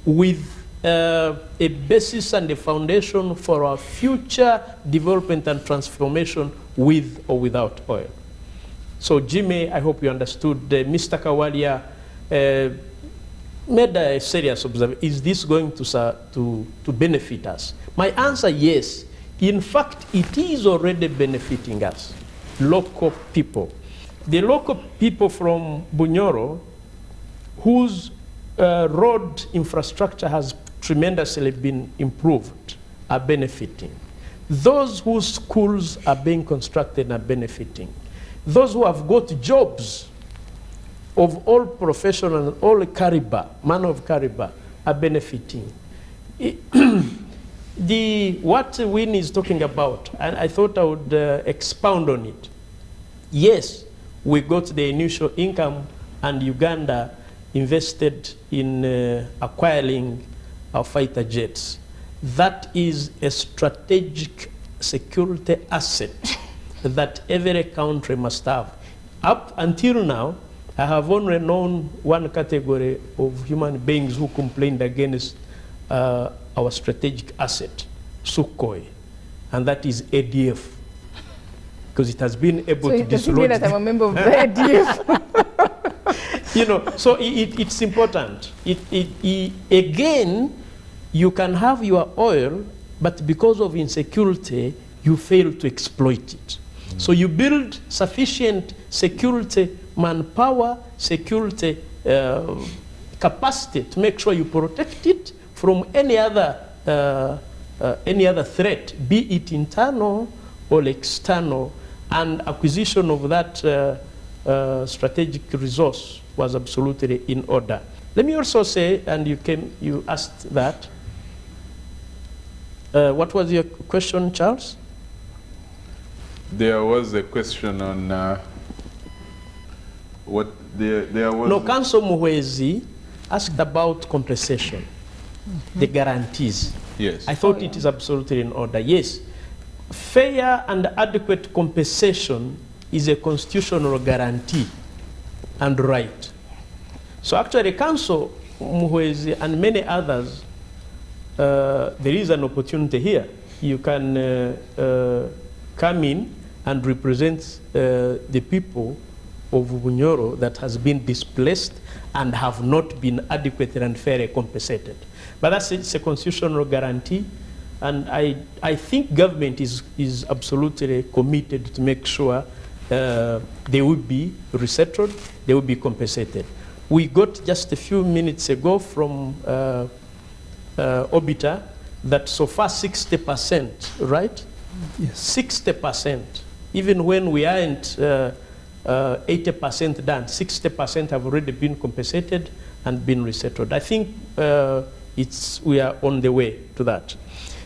with a basis and a foundation for our future development and transformation with or without oil. So Jimmy, I hope you understood. Mr. Kawalia made a serious observation. Is this going to benefit us? My answer, yes. In fact, it is already benefiting us, local people. The local people from Bunyoro, whose road infrastructure has tremendously been improved, are benefiting. Those whose schools are being constructed are benefiting. Those who have got jobs of all professional and all caliber, manner of caliber, are benefiting. What Winnie is talking about, and I thought I would expound on it. Yes, we got the initial income, and Uganda invested in acquiring our fighter jets. That is a strategic security asset that every country must have. Up until now, I have only known one category of human beings who complained against our strategic asset, Sukhoi, and that is ADF, because it has been able to dislodge. So I'm a member of the ADF. You know, so it's important. Again, you can have your oil, but because of insecurity, you fail to exploit it. So you build sufficient security manpower, security capacity to make sure you protect it from any other threat, be it internal or external, and acquisition of that strategic resource was absolutely in order. Let me also say, and you asked that. What was your question, Charles? There was a question on what there was. No, Council Muhwezi asked about compensation, the guarantees. Yes. I thought it is absolutely in order. Yes, fair and adequate compensation is a constitutional guarantee and right. So actually, Council Muhwezi and many others, there is an opportunity here. You can come in and represent the people of Bunyoro that has been displaced and have not been adequately and fairly compensated. But it's a constitutional guarantee, and I think government is absolutely committed to make sure they will be resettled, they will be compensated. We got just a few minutes ago from Obita that so far 60%, right? Yes. 60%. Even when we aren't 80% done, 60% have already been compensated and been resettled. I think we are on the way to that.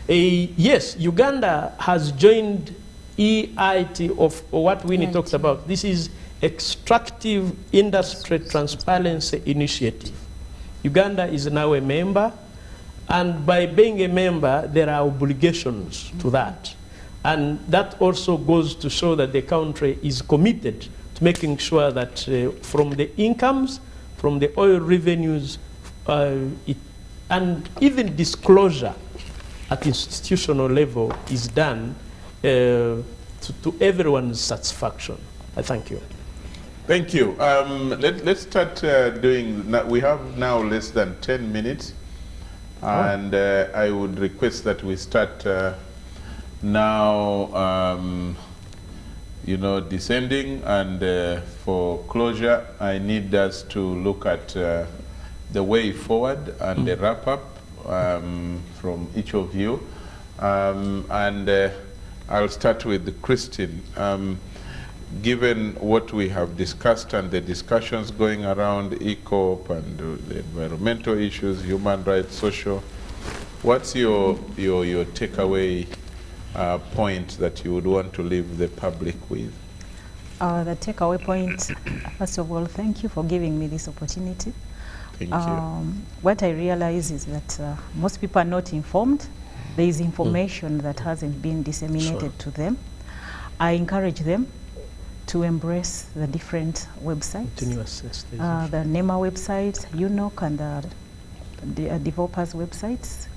Yes, Uganda has joined EIT of what Winnie talked about. This is Extractive Industry Transparency Initiative. Uganda is now a member, and by being a member, there are obligations to that. And that also goes to show that the country is committed to making sure that from the incomes, from the oil revenues, and even disclosure at institutional level is done to everyone's satisfaction. I thank you. Thank you. Let's start we have now less than 10 minutes. And I would request that we start now, descending. And for closure, I need us to look at the way forward and the wrap-up from each of you. I'll start with Christine. Given what we have discussed and the discussions going around ECOP and the environmental issues, human rights, social, what's your takeaway point that you would want to leave the public with? The takeaway point, first of all, thank you for giving me this opportunity. Thank you. What I realize is that most people are not informed. There is information that hasn't been disseminated to them. I encourage them to embrace the different websites, the NEMA website, UNOC, and the developers' websites.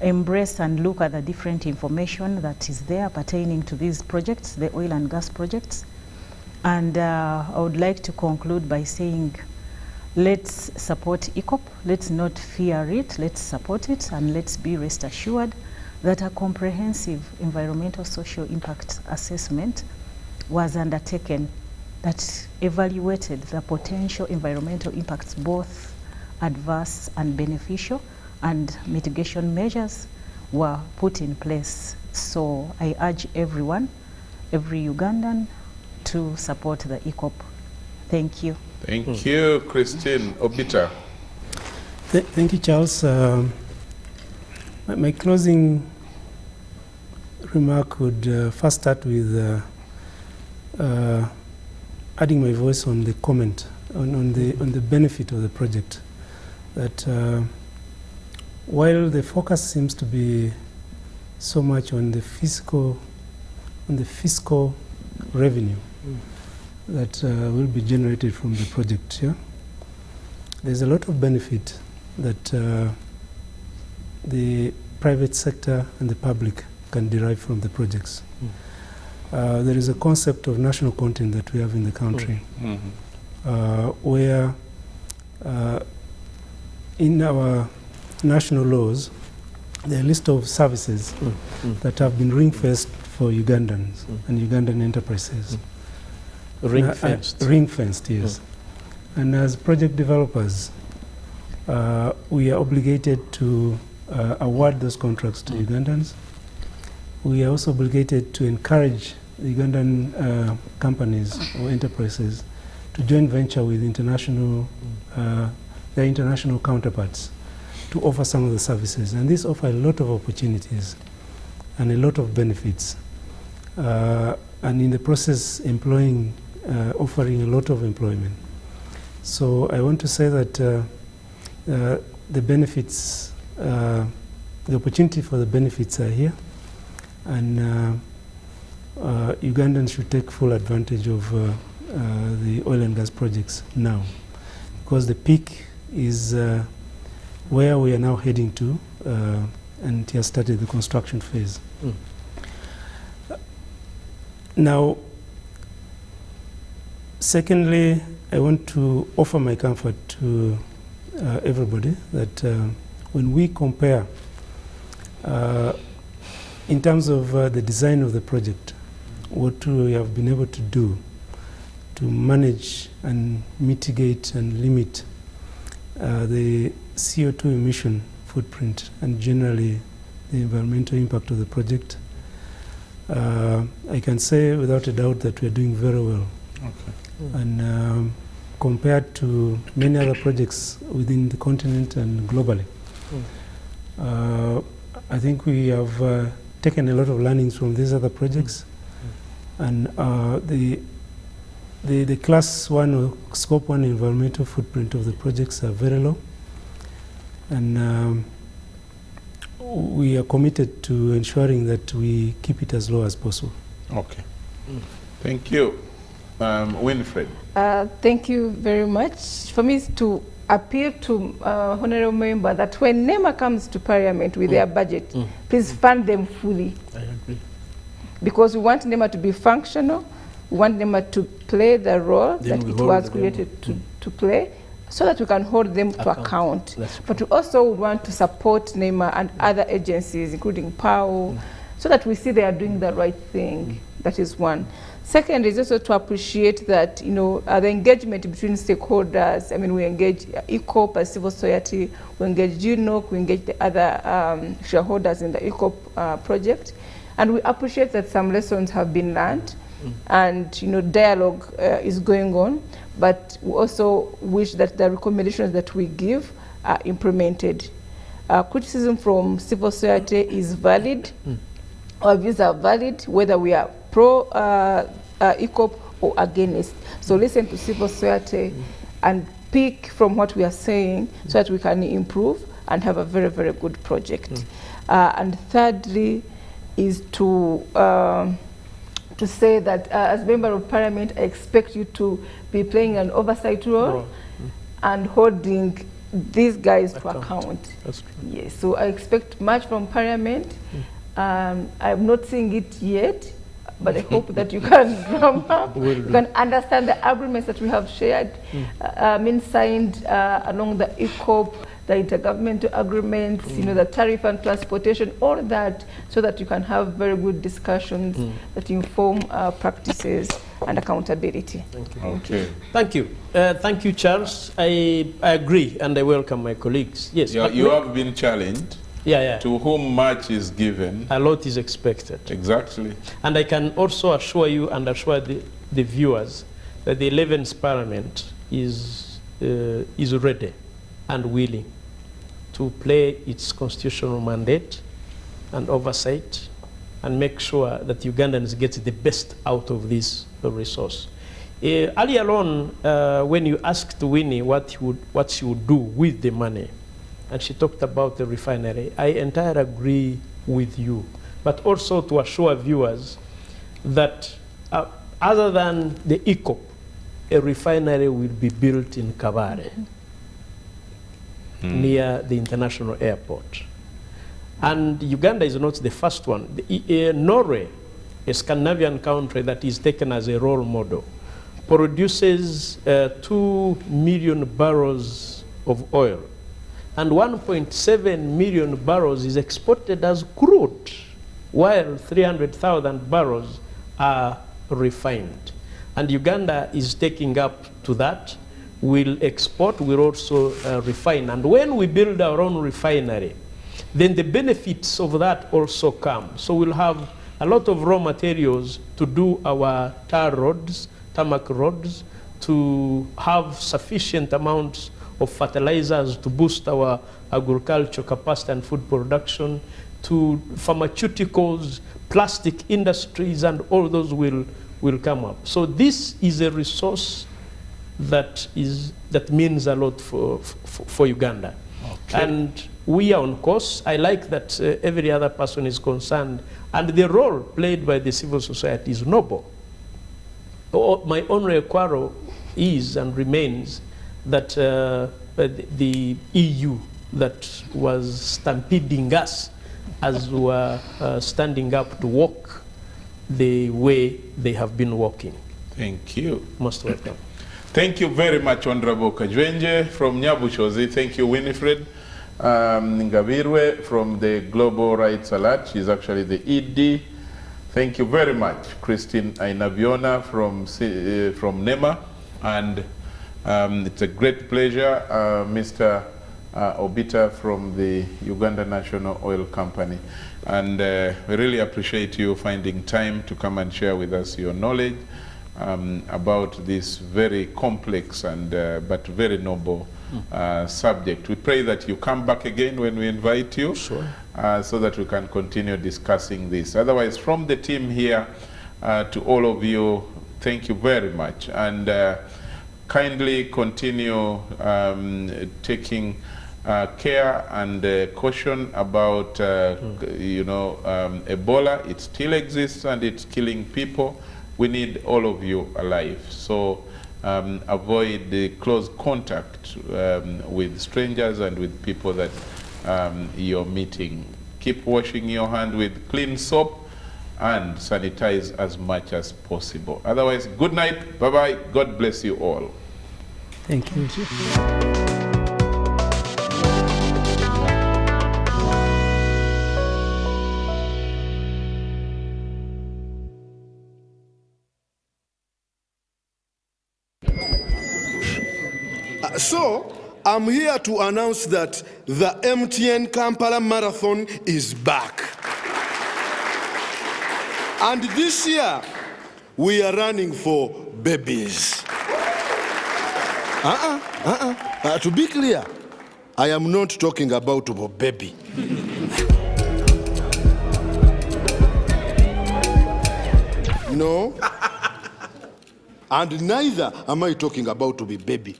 Embrace and look at the different information that is there pertaining to these projects, the oil and gas projects. And I would like to conclude by saying, let's support ECOP. Let's not fear it. Let's support it, and let's be rest assured that a comprehensive environmental social impact assessment was undertaken that evaluated the potential environmental impacts, both adverse and beneficial, and mitigation measures were put in place. So I urge everyone, every Ugandan, to support the ECOP. Thank you. Thank you, Christine. Obita. Thank you, Charles. My closing remark would first start with adding my voice on the comment on the benefit of the project. That while the focus seems to be so much on the fiscal revenue that will be generated from the project, there's a lot of benefit that the private sector and the public can derive from the projects. There is a concept of national content that we have in the country, where in our national laws, there are a list of services that have been ring-fenced for Ugandans and Ugandan enterprises. Ring-fenced? Ring-fenced, yes. And as project developers, we are obligated to award those contracts to Ugandans. We are also obligated to encourage the Ugandan companies or enterprises to joint venture with their international counterparts to offer some of the services. And this offers a lot of opportunities and a lot of benefits. And in the process, offering a lot of employment. So I want to say that the benefits, the opportunity for the benefits are here. And Ugandans should take full advantage of the oil and gas projects now, because the peak is where we are now heading to, and it has started the construction phase. Now, secondly, I want to offer my comfort to everybody that when we compare in terms of the design of the project, what we have been able to do to manage and mitigate and limit the CO2 emission footprint and generally the environmental impact of the project, I can say without a doubt that we are doing very well. Okay. And compared to many other projects within the continent and globally, I think we have taken a lot of learnings from these other projects. And the class 1 or scope 1 environmental footprint of the projects are very low. And we are committed to ensuring that we keep it as low as possible. Okay. Thank you. Winfred. Thank you very much. For me, it's to appeal to honorable member that when NEMA comes to Parliament with their budget, please fund them fully. I agree. Because we want NEMA to be functional, we want NEMA to play the role that it was created to play, so that we can hold them to account. But we also want to support NEMA and other agencies, including PAO, so that we see they are doing the right thing. That is one. Second is also to appreciate that, you know, the engagement between stakeholders. I mean, we engage ECOP as civil society, we engage GNOC, we engage the other shareholders in the ECOP project. And we appreciate that some lessons have been learned and, you know, dialogue is going on. But we also wish that the recommendations that we give are implemented. Criticism from civil society is valid. Our views are valid, whether we are pro ECOP or against. So listen to civil society and pick from what we are saying so that we can improve and have a very, very good project. And thirdly is to say that as Member of Parliament, I expect you to be playing an oversight role and holding these guys to account. That's true. Yes, so I expect much from Parliament. I'm not seeing it yet, but I hope that you can drum up, you can understand the agreements that we have shared, signed along the ECOP, the intergovernmental agreements, you know, the tariff and transportation, all that, so that you can have very good discussions that inform practices and accountability. Thank you. Okay. Thank you. Thank you, Charles. I agree, and I welcome my colleagues. Yes. You have been challenged. Yeah. To whom much is given, a lot is expected. Exactly. And I can also assure you and assure the viewers that the 11th Parliament is ready and willing to play its constitutional mandate and oversight and make sure that Ugandans get the best out of this resource. Earlier on, when you asked Winnie what she would do with the money, and she talked about the refinery, I entirely agree with you. But also to assure viewers that other than the ECOP, a refinery will be built in Kabare, near the international airport. And Uganda is not the first one. Norway, a Scandinavian country that is taken as a role model, produces 2 million barrels of oil. And 1.7 million barrels is exported as crude, while 300,000 barrels are refined. And Uganda is taking up to that. We'll export, we'll also refine. And when we build our own refinery, then the benefits of that also come. So we'll have a lot of raw materials to do our tar roads, tarmac roads, to have sufficient amounts of fertilizers to boost our agricultural capacity and food production, to pharmaceuticals, plastic industries, and all those will come up. So this is a resource that means a lot for Uganda. Okay. And we are on course. I like that every other person is concerned, and the role played by the civil society is noble. My only quarrel is and remains that the EU that was stampeding us as we were standing up to walk the way they have been walking. Thank you. Most welcome. Thank you very much, Honorable Kajwenje from Nyabushozi. Thank you, Winifred Ngabirwe from the Global Rights Alert. She's actually the ED. Thank you very much, Christine Ainabiona from NEMA. And it's a great pleasure, Mr. Obita from the Uganda National Oil Company. And we really appreciate you finding time to come and share with us your knowledge about this very complex and but very noble subject. We pray that you come back again when we invite you, sure. So that we can continue discussing this. Otherwise, from the team here to all of you, thank you very much. And kindly continue taking care and caution about, Ebola. It still exists and it's killing people. We need all of you alive. So avoid the close contact with strangers and with people that you're meeting. Keep washing your hand with clean soap and sanitize as much as possible. Otherwise, good night, bye-bye, God bless you all. Thank you. So, I'm here to announce that the MTN Kampala Marathon is back. And this year, we are running for babies. To be clear, I am not talking about a baby. No. And neither am I talking about to be baby.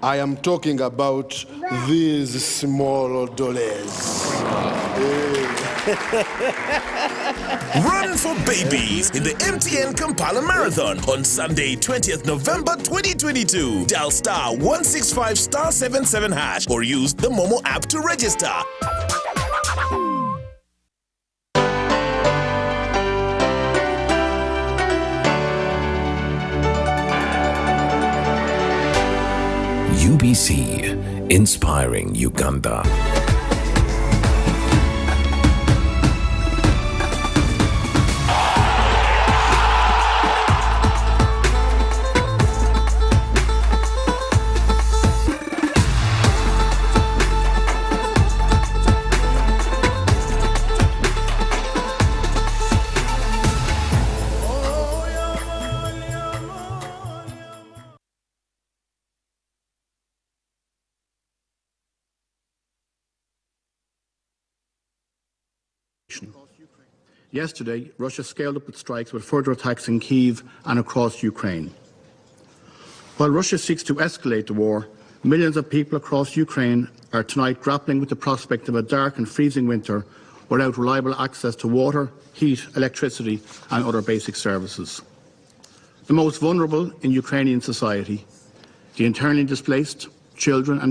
I am talking about these small dollars. Run for babies in the MTN Kampala Marathon on Sunday, 20th November 2022. Dial *165 *77# or use the Momo app to register. UBC, inspiring Uganda. Yesterday, Russia scaled up its strikes with further attacks in Kyiv and across Ukraine. While Russia seeks to escalate the war, millions of people across Ukraine are tonight grappling with the prospect of a dark and freezing winter without reliable access to water, heat, electricity and other basic services. The most vulnerable in Ukrainian society, the internally displaced, children and